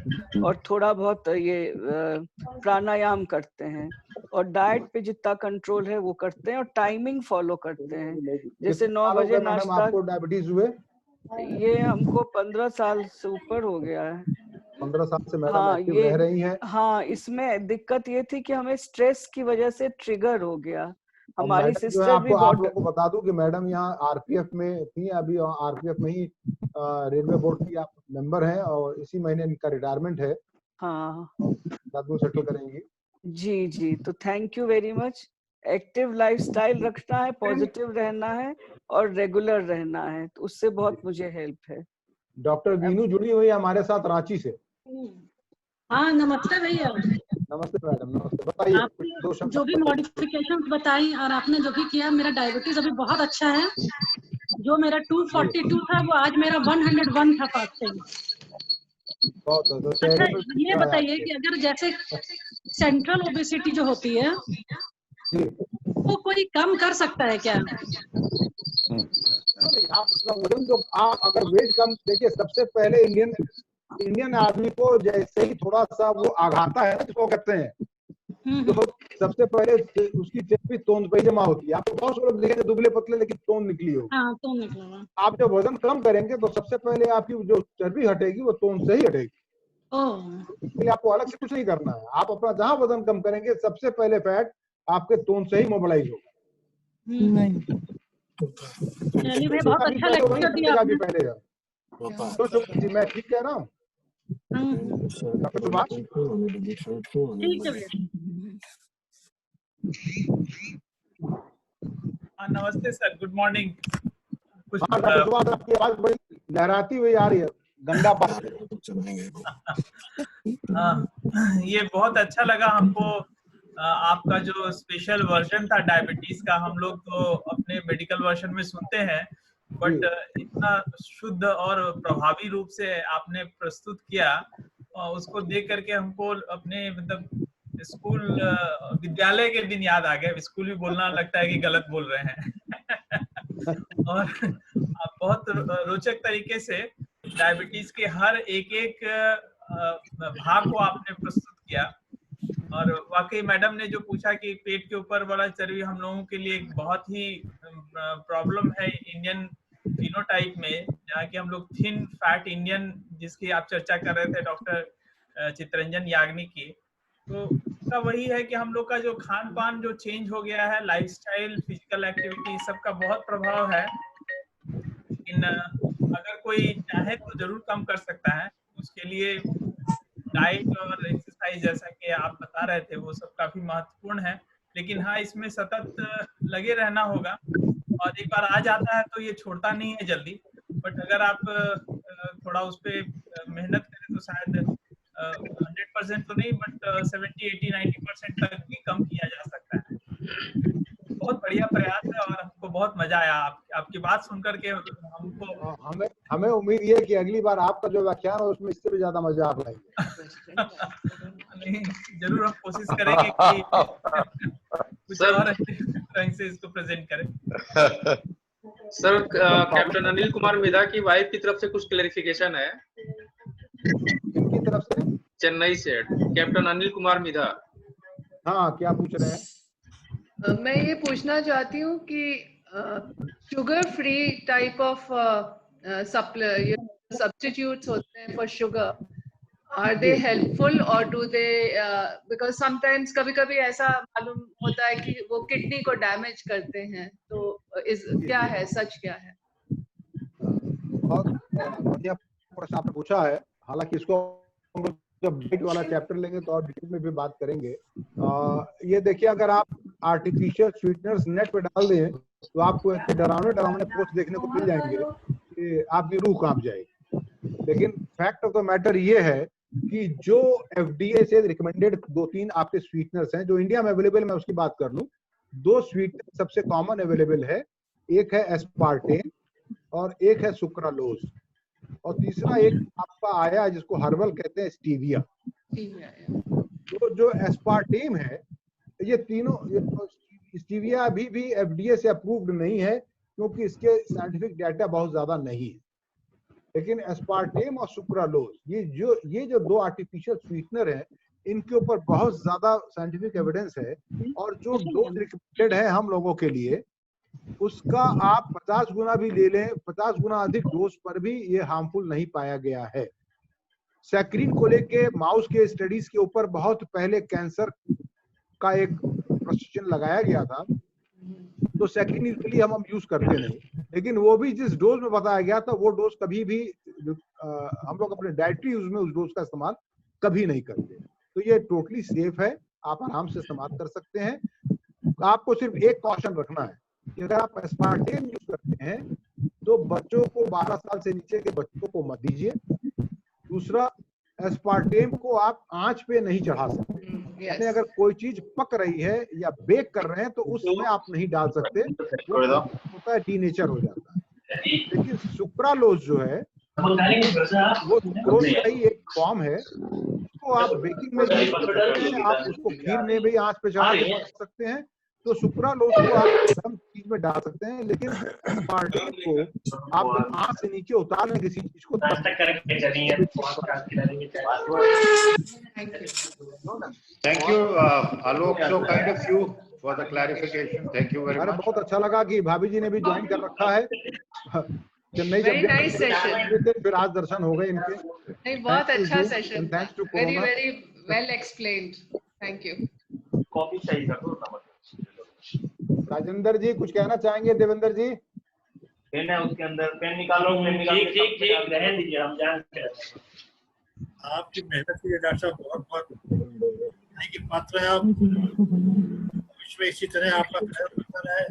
F: और थोड़ा बहुत ये प्राणायाम करते हैं। और डाइट पे जितना कंट्रोल है वो करते हैं और टाइमिंग फॉलो करते हैं। जैसे 9 बजे नाश्ता।
J: आपको डायबिटीज हुए?
F: ये हमको 15 साल से ऊपर हो गया है।
J: 15 साल से मैडम एक्टिव रह रही हैं।
F: हाँ, इसमें दिक्कत ये थी कि हमें स्ट्रेस की वजह से ट्रिगर हो गया। हमारी सिस्टर भी
J: आप लोगों को बता दूं कि मैडम यहाँ आरपीएफ में थी, अभी आरपीएफ में ही रेलवे बोर्ड की आप मेंबर हैं और इसी महीने इनका रिटायरमेंट है।
F: हाँ,
J: सेटल करेंगी।
F: जी जी, तो thank you very much. Active lifestyle रखना है, पॉजिटिव रहना है और रेगुलर रहना है, तो उससे बहुत मुझे हेल्प है।
J: डॉक्टर वीनू जुड़ी हुई है हमारे साथ रांची से।
L: हाँ, नमस्ते भैया।
J: नमस्ते मैडम, नमस्ते। बताइए
L: आप जो भी मॉडिफिकेशन बताई और आपने जो भी किया, मेरा डायबिटीज अभी बहुत अच्छा है। जो मेरा 242 था वो आज मेरा 101 था फास्टिंग। अच्छा, ये बताइए कि अगर जैसे सेंट्रल ओबेसिटी जो होती है वो कोई कम कर सकता है क्या?
J: आप अगर वेट कम, देखिए सबसे पहले इंडियन आदमी को जैसे ही थोड़ा सा वो आघाता है जिसको कहते हैं, तो सबसे पहले उसकी चर्बी तोंद पे जमा होती है। आप बहुत से लोग देखेंगे दुबले पतले लेकिन तोंद निकली हो।
L: हाँ, तोंद निकला।
J: आप जब वजन कम करेंगे तो सबसे पहले आपकी जो चर्बी हटेगी वो तोंद से ही हटेगी। इसके लिए आपको अलग से कुछ नहीं करना है। आप अपना जहां वजन कम करेंगे सबसे पहले फैट आपके तोंद से ही मोबिलाइज होगा।
L: चलिए भाई, बहुत अच्छा लेक्चर दिया आपने।
J: तो जी, मैं ठीक कह रहा हूँ? डॉक्टर सुभाष,
L: ठीक है।
M: नमस्ते sir, good morning.
J: Doctor Subhash, आपकी आवाज बड़ी लहराती हुई आ रही है, गंगा पास।
M: ये बहुत अच्छा लगा हमको। आपका जो स्पेशल वर्जन था डायबिटीज का, हम लोग तो अपने मेडिकल वर्जन में सुनते हैं, बट इतना शुद्ध और प्रभावी रूप से आपने प्रस्तुत किया, उसको देख करके हमको अपने मतलब स्कूल विद्यालय के दिन याद आ गए। स्कूल भी बोलना लगता है कि गलत बोल रहे हैं। और आप बहुत रोचक तरीके से डायबिटीज के हर एक भाग को आपने प्रस्तुत किया। और वाकई मैडम ने जो पूछा कि पेट के ऊपर वाला चर्बी हम लोगों के लिए एक बहुत ही प्रॉब्लम है इंडियन फिनोटाइप में, जहाँ की हम लोग थिन फैट इंडियन, जिसकी आप चर्चा कर रहे थे डॉक्टर चितरंजन याग्निक की, तो उसका वही है कि हम लोग का जो खान पान जो चेंज हो गया है, लाइफस्टाइल, फिजिकल एक्टिविटी, सबका बहुत प्रभाव है। लेकिन अगर कोई चाहे तो जरूर कम कर सकता है। उसके लिए डाइट और एक्सरसाइज, जैसा कि आप बता रहे थे, वो सब काफी महत्वपूर्ण है। लेकिन हाँ, इसमें सतत लगे रहना होगा, और एक बार आ जाता है तो ये छोड़ता नहीं है जल्दी। बट अगर आप थोड़ा उस पर मेहनत करें तो शायद 100% तो नहीं, बट 70, 80, 90% तक भी कम किया जा सकता है। बहुत बढ़िया प्रयास है और हमको बहुत मजा आया आपकी बात सुनकर के। हमको
J: हमें उम्मीद ये है कि अगली बार आपका जो व्याख्यान हो उसमें इससे भी ज्यादा मजा आप लाएंगे।
M: नहीं, जरूर हम कोशिश करेंगे कि कुछ और ढंग से इसको प्रेजेंट करें।
C: सर, कैप्टन अनिल कुमार मिधा की वाइफ की तरफ से कुछ क्लेरिफिकेशन है।
J: किनकी तरफ से?
C: चेन्नई से कैप्टन अनिल कुमार मिधा।
J: हाँ, क्या पूछ रहे हैं?
N: मैं ये पूछना चाहती हूँ कि sugar free type of substitutes होते हैं for sugar, are they helpful और डू दे, बिकॉज समटाइम्स कभी-कभी ऐसा मालूम होता है कि वो किडनी को डैमेज करते हैं, तो क्या है, सच क्या है?
J: बहुत बढ़िया प्रश्न आपने पूछा है। हालांकि इसको जब डाइट वाला चैप्टर लेंगे तो और डिटेल में भी बात करेंगे। ये देखिए, अगर आप आर्टिफिशियल स्वीटनर्स नेट पे डाल दें तो आपको डरावने पोस्ट देखने को मिल जाएंगे कि आपकी रूह कांप जाएगी। लेकिन फैक्ट ऑफ द मैटर ये है कि जो FDA से रिकमेंडेड 2-3 आपके स्वीटनर्स हैं जो इंडिया में अवेलेबल, मैं उसकी बात कर लूं। 2 स्वीटनर सबसे कॉमन अवेलेबल है। एक है एस्पार्टेन और एक है सुक्रालोज, और तीसरा एक आपका आया जिसको हर्बल कहते हैं, स्टीविया। तो जो एस्पार्टेम है, ये तीनों, स्टीविया अभी भी FDA से अप्रूव्ड नहीं है क्योंकि इसके साइंटिफिक डाटा बहुत ज्यादा नहीं है, लेकिन एस्पार्टेम और सुक्रालोज ये जो दो आर्टिफिशियल स्वीटनर हैं, इनके ऊपर बहुत ज्यादा साइंटिफिक एविडेंस है, और जो डोज रिकमेंडेड है हम लोगों के लिए, उसका आप 50 गुना भी ले लें, 50 गुना अधिक डोज पर भी ये हार्मफुल नहीं पाया गया है। सैक्रिन को लेके माउस के स्टडीज के ऊपर बहुत पहले कैंसर का एक प्रोस्टिट्यूशन लगाया गया था, तो सैक्रिन यूजुअली हम यूज करते नहीं, लेकिन वो भी जिस डोज में बताया गया था वो डोज कभी भी हम लोग अपने डाइटरी यूज में उस डोज का इस्तेमाल कभी नहीं करते। तो ये टोटली सेफ है, आप आराम से इस्तेमाल कर सकते हैं। आपको सिर्फ एक कॉशन रखना है कि अगर आप एस्पार्टेम यूज करते हैं तो बच्चों को, 12 साल से नीचे के बच्चों को मत दीजिए। दूसरा, एस्पार्टेम को आप आंच पे नहीं चढ़ा सकते, यानी अगर कोई चीज पक रही है या बेक कर रहे हैं तो उस समय आप नहीं डाल सकते, होता है डीनेचर हो जाता है। लेकिन सुक्रालोज जो है वो सुक्रोज का ही एक फॉर्म है, उसको आप बेकिंग में भी कर सकते हैं, आप उसको खीर में भी आंच पे चढ़ा के पक सकते हैं। तो सुक्रालोज को आप गर्म चीज में डाल सकते हैं, लेकिन एस्पार्टेम को आप आंच से नीचे उतार लें किसी चीज को।
O: Thank you Alok, so kind of you for the clarification, thank you very much.
J: बहुत अच्छा लगा कि भाभी जी ने भी ज्वाइन कर रखा है चेन्नई, जब फिर आज दर्शन हो गए इनके।
N: नहीं, बहुत अच्छा session, very very well explained, thank you.
P: Coffee चाहिए था।
J: राजेंद्र जी कुछ कहना चाहेंगे? देवेंद्र जी,
P: पेन है उसके अंदर, पेन निकालो, पेन निकालो। ठीक रहने दीजिए, हम जानते हैं
Q: आपकी मेहनत के लिए डॉक्टर साहब बहुत बहुत की पात्र है। आप विश्व में इसी तरह आपका खैर होता रहे।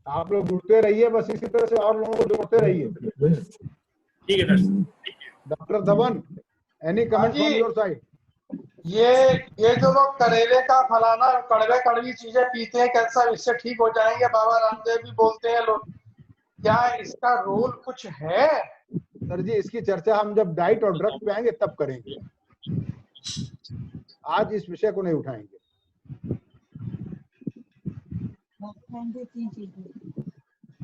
J: आप लोग जुड़ते रहिए, बस इसी तरह से और लोगों को जोड़ते रहिए।
Q: ठीक है
J: doctor Dhawan, any comment from your side?
E: ये जो लोग करेले का फलाना कड़वी चीजें पीते हैं, कैंसर इससे ठीक हो जाएंगे, बाबा रामदेव भी बोलते हैं लोग, क्या इसका रोल कुछ है?
J: सर जी, इसकी चर्चा हम जब डाइट और ड्रग पे आएंगे तब करेंगे, आज इस विषय को नहीं उठाएंगे।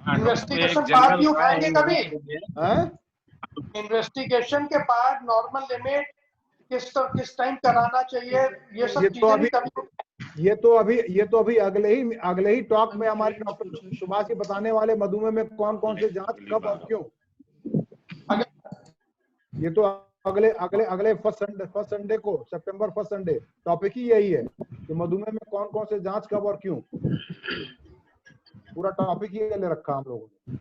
E: इन्वेस्टिगेशन पार्ट भी उठाएंगे कभी? इन्वेस्टिगेशन के बाद नॉर्मल लिमिट किस टाइम कराना चाहिए, ये सब चीजें भी कभी?
J: ये तो अभी अगले ही टॉक में हमारे डॉक्टर सुभाष जी बताने वाले, मधुमेह में कौन कौन से जांच कब और क्यों। ये तो अगले फर्स्ट संडे को, सितंबर फर्स्ट संडे, टॉपिक ही यही है कि मधुमेह में कौन कौन से जांच कब और क्यों। पूरा टॉपिक ही ले रखा हम लोगों ने।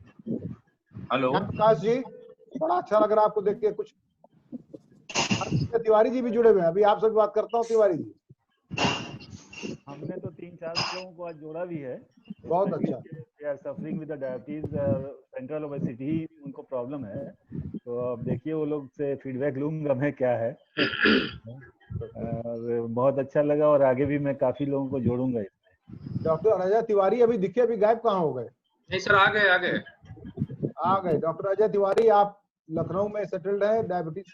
A: हेलो
J: प्रकाश जी, बड़ा अच्छा लग रहा है आपको देख के। कुछ तिवारी जी भी जुड़े हुए हैं, अभी आपसे बात करता हूँ। तिवारी जी,
G: हमने तो 3-4 लोगों को आज जोड़ा भी है।
J: बहुत अच्छा।
G: They are suffering with the diabetes, central obesity, उनको प्रॉब्लम है, तो अब देखिए वो लोग से फीडबैक लूंगा मैं क्या है। और बहुत अच्छा लगा, और आगे भी मैं काफी लोगों को जोड़ूंगा इसमें।
J: डॉक्टर अजय तिवारी अभी दिखे, अभी गायब कहाँ हो गए?
C: नहीं सर, आ गए
J: डॉक्टर अजय तिवारी, आप लखनऊ में सेटल्ड है, डायबिटीज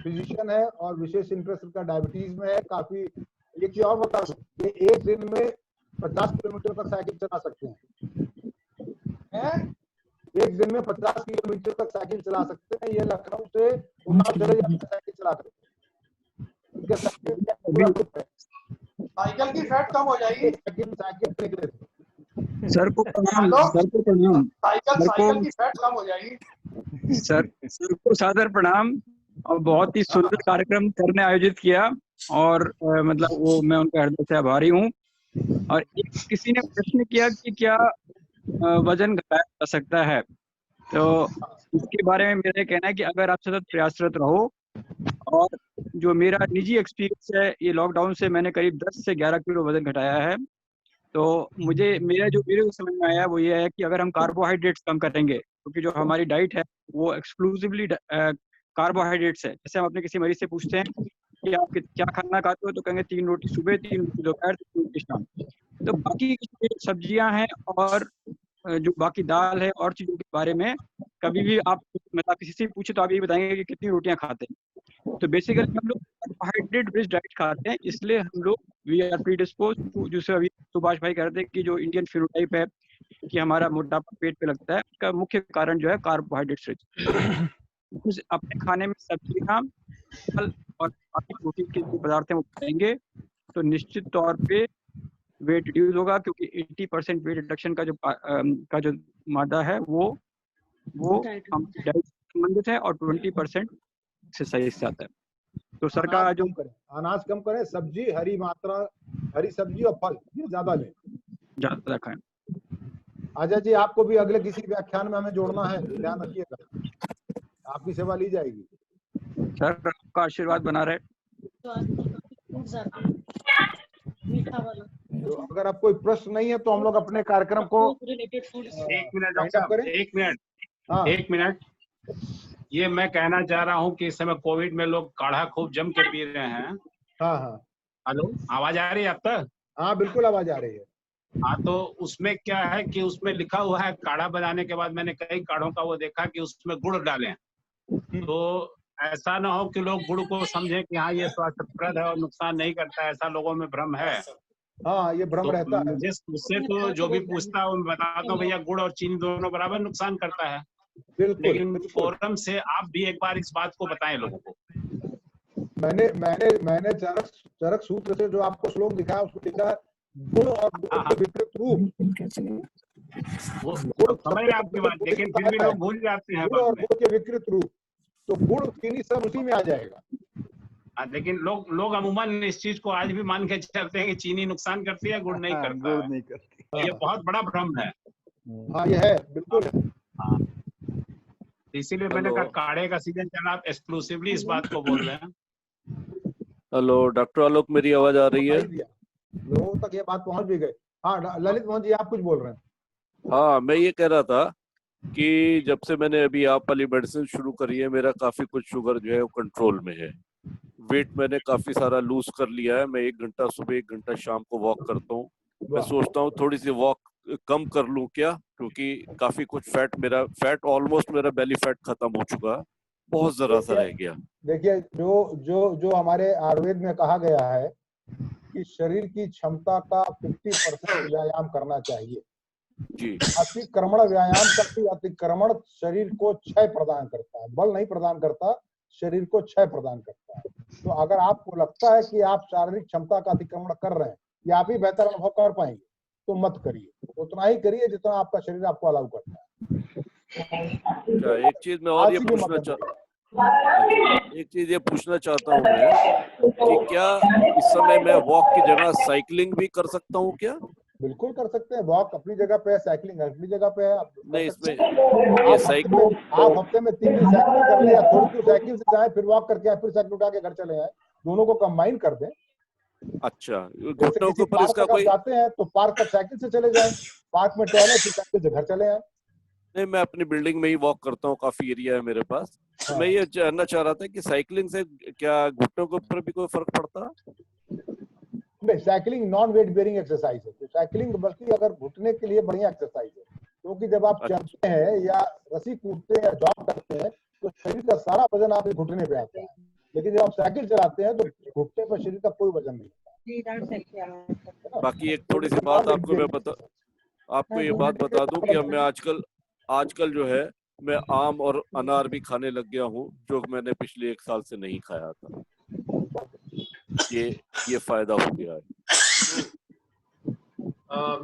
J: फिजिशियन है और विशेष इंटरेस्ट का डायबिटीज में है काफी। एक चीज और बता दूं, ये एक दिन में 50 किलोमीटर तक साइकिल चला सकते हैं। एक दिन में 50 किलोमीटर तक साइकिल चला सकते हैं। ये लखनऊ से उन्नाव चले जाते हैं साइकिल चला कर।
E: साइकिल की फैट कम हो जाएगी।
J: साइकिल
R: सर को प्रणाम।
E: साइकिल की फैट कम हो जाएगी।
R: सर को सादर प्रणाम, और बहुत ही सुंदर कार्यक्रम सर ने आयोजित किया, और मतलब वो मैं उनका हृदय से आभारी हूँ। और किसी ने प्रश्न किया कि क्या वजन घटाया जा सकता है, तो इसके बारे में मेरा कहना है कि अगर आप सतत प्रयासरत रहो, और जो मेरा निजी एक्सपीरियंस है, ये लॉकडाउन से मैंने करीब 10 से 11 किलो वजन घटाया है। तो मेरे को समझ में आया वो ये है कि अगर हम कार्बोहाइड्रेट्स कम करेंगे, क्योंकि जो हमारी डाइट है वो एक्सक्लूसिवली कार्बोहाइड्रेट्स है। जैसे हम अपने किसी मरीज से पूछते हैं कि आप क्या खाना खाते हो, तो कहेंगे 3 रोटी सुबह, 3 रोटी दोपहर, 3 रोटी शाम। तो बाकी की सब्जियां हैं और जो बाकी दाल है और चीजों के बारे में कभी भी आप मतलब किसी से पूछे तो आप यही बताएंगे कि कितनी रोटियां खाते हैं। तो बेसिकली हम लोग कार्बोहाइड्रेट बेस्ड डाइट खाते हैं, इसलिए हम लोग वी आर प्रीडिस्पोज टू, जैसे अभी सुभाष भाई कह रहे थे कि जो इंडियन फिनोटाइप है कि हमारा मोटापा पेट पे लगता है, उसका मुख्य कारण जो है कार्बोहाइड्रेट रिच। अपने खाने में सब्जियां, फल और बाकी प्रोटीन के जो पदार्थ हैं वो खाएंगे तो निश्चित तौर पे वेट रिड्यूस होगा, क्योंकि 80% वेट रिडक्शन का जो मादा है वो डाइट से संबंधित है और 20% एक्सरसाइज से आता है। तो सर का जो
J: अनाज कम करें, सब्जी, हरी सब्जी और फल ये ज्यादा लें,
R: ज्यादा खाएं।
J: अजय जी आपको भी अगले किसी व्याख्यान में हमें जोड़ना है, ध्यान रखिएगा, आपकी सेवा ली जाएगी।
R: सर आपका आशीर्वाद बना रहे।
J: तो अगर आप कोई प्रश्न नहीं है तो हम लोग अपने कार्यक्रम को
H: एक मिनट डॉक्टर, एक मिनट। ये मैं कहना चाह रहा हूँ कि इस समय कोविड में लोग काढ़ा खूब जम के पी रहे हैं।
J: हाँ हाँ,
H: हेलो, आवाज आ रही है अब तक?
J: हाँ बिल्कुल आवाज आ रही है।
H: हाँ, तो उसमें क्या है कि उसमें लिखा हुआ है काढ़ा बनाने के बाद मैंने कई काढ़ों का वो देखा कि उसमें गुड़ डालें, तो ऐसा ना हो कि लोग गुड़ को समझें कि हाँ ये स्वास्थ्यप्रद है और नुकसान नहीं करता है, ऐसा लोगों में भ्रम है।
J: हाँ ये भ्रम
H: तो
J: रहता है।
H: उससे तो जो भी पूछता है मैं बताता हूँ भैया गुड़ और चीनी दोनों बराबर नुकसान करता है।
J: बिल्कुल,
H: लेकिन फोरम से आप भी एक बार इस बात को बताएं लोगों को।
J: मैंने चरक सूत्र से जो आपको श्लोक दिखा है उसको लिखा है गुण और गुण के विपरीत रूप।
H: वो समझ रहे आपकी बात, लेकिन फिर भी लोग भूल जाते हैं।
J: गुण और गुण के विकृत रूप, तो गुड़ चीनी सब उसी में आ जाएगा।
H: लेकिन लोग अमूमन इस चीज को आज भी मान के चलते हैं कि चीनी नुकसान करती है, गुड़ नहीं करता।
G: गुड़ नहीं करती।
H: ये बहुत बड़ा भ्रम है।
J: हाँ ये है, बिल्कुल है।
H: हाँ, इसीलिए मैंने कहा काढ़े का सीजन चला, आप एक्सक्लूसिवली इस बात को बोल रहे हैं।
A: हेलो डॉक्टर आलोक, मेरी आवाज आ रही है?
J: लोगों तक ये बात पहुंच भी गई। हाँ ललित मोहन जी आप कुछ बोल रहे हैं?
A: हाँ, मैं ये कह रहा था कि जब से मैंने अभी आप वाली मेडिसिन शुरू करी है, मेरा काफी कुछ शुगर जो है वो कंट्रोल में है। वेट मैंने काफी सारा लूज कर लिया है। मैं 1 घंटा सुबह 1 घंटा शाम को वॉक करता हूँ। मैं सोचता हूँ थोड़ी सी वॉक कम कर लूं क्या, क्योंकि काफी कुछ फैट ऑलमोस्ट मेरा बेली फैट खत्म हो चुका है, बहुत जरा सा रह गया।
J: देखिए जो हमारे आयुर्वेद में कहा गया है कि शरीर की क्षमता का 50% व्यायाम करना चाहिए
A: जी।
J: अतिक्रमण व्यायाम करती, अतिक्रमण शरीर को क्षय प्रदान करता है, बल नहीं प्रदान करता, शरीर को क्षय प्रदान करता है। तो अगर आपको लगता है कि आप शारीरिक क्षमता का अतिक्रमण कर रहे हैं या आप ही बेहतर अनुभव कर पाएंगे तो मत करिए, उतना ही करिए जितना आपका शरीर आपको अलाउ करता है।
A: एक चीज मैं और ये पूछना चाहता हूँ मैं कि क्या इस समय मैं वॉक की जगह साइकिलिंग भी कर सकता हूँ क्या?
J: बिल्कुल कर सकते हैं, वॉक अपनी जगह पे है, साइकिलिंग अपनी जगह पे है।
A: नहीं, इसमें ये साइकिल
J: आप हफ्ते में 3 दिन साइकिलिंग कर ले या थोड़ी दूर साइकिल से जाए, फिर वॉक करके आए, फिर साइकिल उठा के घर चले आए, दोनों को कंबाइन कर दें।
A: अच्छा, घुटनों के ऊपर इसका कोई
J: जाते हैं तो पार्क तक साइकिल से चले जाएं, पार्क में टहले फिर साइकिल से घर चले आए।
A: नहीं, मैं अपनी बिल्डिंग में ही वॉक करता हूँ, काफी एरिया है मेरे पास। तो मैं ये जानना चाह रहा था कि साइकिलिंग से क्या घुटनों के ऊपर भी कोई फर्क पड़ता है?
J: Cycling non weight bearing exercise है, तो साइकिलिंग बल्कि अगर घुटने के लिए बढ़िया एक्सरसाइज है, क्योंकि जब आप चलते हैं या रस्सी कूदते हैं या जॉग करते हैं तो शरीर का सारा वजन आपके घुटने पे आता है, लेकिन जब आप साइकिल चलाते हैं तो घुटने पर शरीर का कोई वजन नहीं होता।
A: बाकी एक थोड़ी सी बात आपको ये बात बता दूं कि मैं आजकल जो है मैं आम और अनार भी खाने लग गया हूँ, जो मैंने पिछले 1 साल से नहीं खाया था। ये फायदा हो गया है।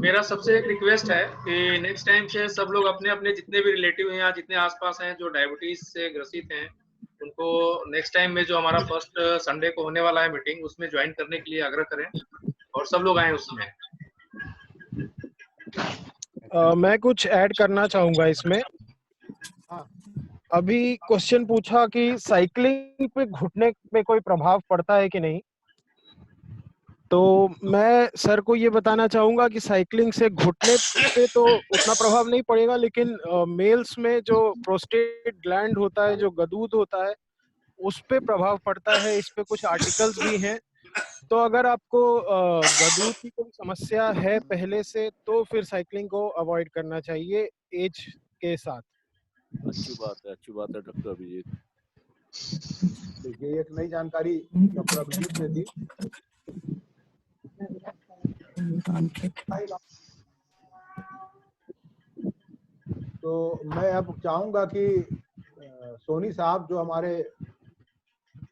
C: मेरा सबसे एक रिक्वेस्ट है कि नेक्स्ट टाइम से सब लोग अपने अपने जितने भी रिलेटिव हैं या जितने आसपास हैं जो डायबिटीज से ग्रसित हैं, उनको नेक्स्ट टाइम में जो हमारा फर्स्ट संडे को होने वाला है मीटिंग, उसमें ज्वाइन करने के लिए आग्रह करें और सब लोग आए उसमें।
K: मैं कुछ ऐड करना चाहूंगा इसमें। अभी क्वेश्चन पूछा कि साइकिलिंग पे घुटने पे कोई प्रभाव पड़ता है कि नहीं, तो मैं सर को ये बताना चाहूंगा कि साइकिलिंग से घुटने पे तो उतना प्रभाव नहीं पड़ेगा, लेकिन मेल्स में जो प्रोस्टेट ग्लैंड होता है, जो गदूद होता है, उस पे प्रभाव पड़ता है। इस पे कुछ आर्टिकल्स भी हैं तो अगर आपको गदूर की कोई समस्या है पहले से, तो फिर साइकिलिंग को अवॉइड करना चाहिए एज के साथ।
A: अच्छी बात है डॉक्टर अभिजीत।
J: देखिए एक नई जानकारी डॉक्टर अभिजीत ने दी। तो मैं अब चाहूंगा कि सोनी साहब जो हमारे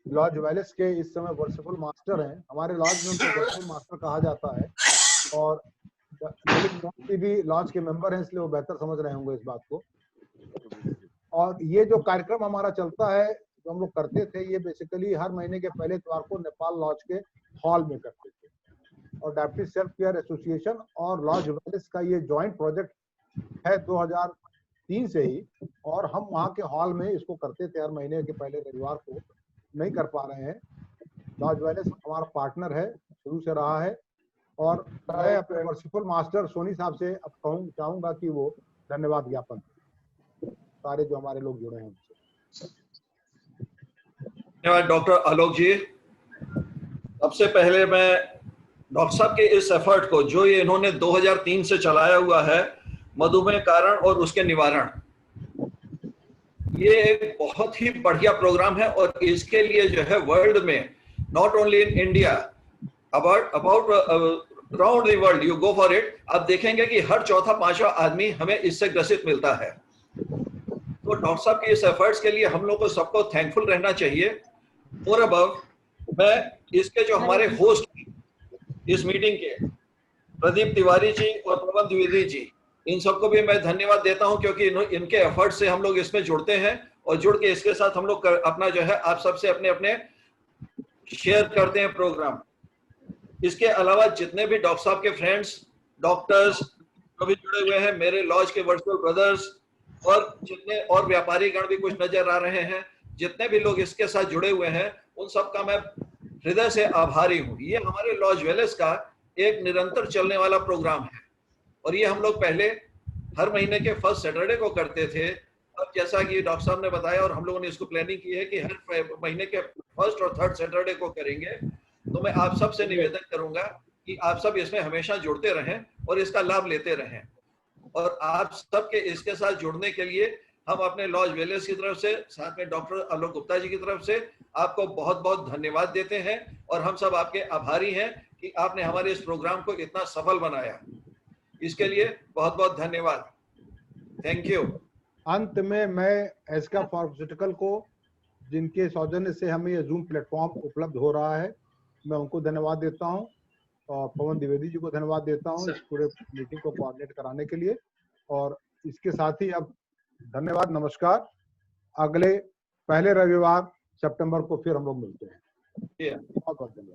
J: लॉज वेलेस के इस समय वर्सिफुल मास्टर हैं, हमारे लॉज में उनको वर्सिफुल मास्टर कहा जाता है, और भी लॉज के मेंबर हैं, इसलिए वो बेहतर समझ रहे होंगे इस बात को। और ये जो कार्यक्रम हमारा चलता है, जो हम लोग करते थे, ये बेसिकली हर महीने के पहले इतवार को नेपाल लॉज के हॉल में करते थे। और डायबिटीज सेल्फ केयर एसोसिएशन और लॉज वेलेस का ये जॉइंट प्रोजेक्ट है 2003 से ही, और हम वहाँ के हॉल में इसको करते थे हर महीने के पहले रविवार को। नहीं कर पा रहे हैं। लॉज वेलेस हमारा पार्टनर है, शुरू से रहा है, और मैं अपने वर्सिफुल मास्टर सोनी साहब से अब चाहूंगा कि वो धन्यवाद ज्ञापन सारे जो हमारे लोग जुड़े हैं उनसे।
S: धन्यवाद डॉक्टर आलोक जी। सबसे पहले मैं डॉक्टर साहब के इस एफर्ट को, जो ये इन्होंने 2003 से चलाया हुआ है, मधुमेह कारण और उसके निवारण, ये एक बहुत ही बढ़िया प्रोग्राम है। और इसके लिए जो है वर्ल्ड में, not only in India, about around the world, you go for it, आप देखेंगे कि हर चौथा पांचवा आदमी हमें इससे ग्रसित मिलता है। तो डॉक्टर साहब के इस एफर्ट्स के लिए हम लोग को सबको थैंकफुल रहना चाहिए। और अबव मैं इसके जो हमारे होस्ट इस मीटिंग के, प्रदीप तिवारी जी और पवन द्विवेदी जी, इन सबको भी मैं धन्यवाद देता हूं, क्योंकि इनके एफर्ट से हम लोग इसमें जुड़ते हैं, और जुड़ के इसके साथ हम लोग अपना जो है आप सबसे अपने अपने शेयर करते हैं प्रोग्राम। इसके अलावा जितने भी डॉक्टर साहब के फ्रेंड्स, डॉक्टर्स जो भी जुड़े हुए हैं, मेरे लॉज के वर्चुअल ब्रदर्स, और जितने और व्यापारी गण भी कुछ नजर आ रहे हैं, जितने भी लोग इसके साथ जुड़े हुए हैं, उन सब का मैं हृदय से आभारी हूँ। ये हमारे लॉज वेलेस का एक निरंतर चलने वाला प्रोग्राम है, और ये हम लोग पहले हर महीने के फर्स्ट सैटरडे को करते थे। अब जैसा कि डॉक्टर साहब ने बताया और हम लोगों ने इसको प्लानिंग की है कि हर महीने के फर्स्ट और थर्ड सैटरडे को करेंगे। तो मैं आप सब से निवेदन करूंगा कि आप सब इसमें हमेशा जुड़ते रहें और इसका लाभ लेते रहें। और आप सबके इसके साथ जुड़ने के लिए हम अपने लॉज वेलेस की तरफ से, साथ में डॉक्टर आलोक गुप्ता जी की तरफ से आपको बहुत बहुत धन्यवाद देते हैं, और हम सब आपके आभारी हैं कि आपने हमारे इस प्रोग्राम को इतना सफल बनाया। इसके लिए बहुत बहुत धन्यवाद। Thank you.
J: अंत में मैं एस्का फार्मास्यूटिकल को, जिनके सौजन्य से हमें ये जूम प्लेटफॉर्म उपलब्ध हो रहा है, मैं उनको धन्यवाद देता हूं, और पवन द्विवेदी जी को धन्यवाद देता हूं इस पूरे मीटिंग को कोऑर्डिनेट कराने के लिए। और इसके साथ ही अब धन्यवाद, नमस्कार। अगले पहले रविवार सितंबर को फिर हम लोग मिलते हैं। बहुत बहुत धन्यवाद।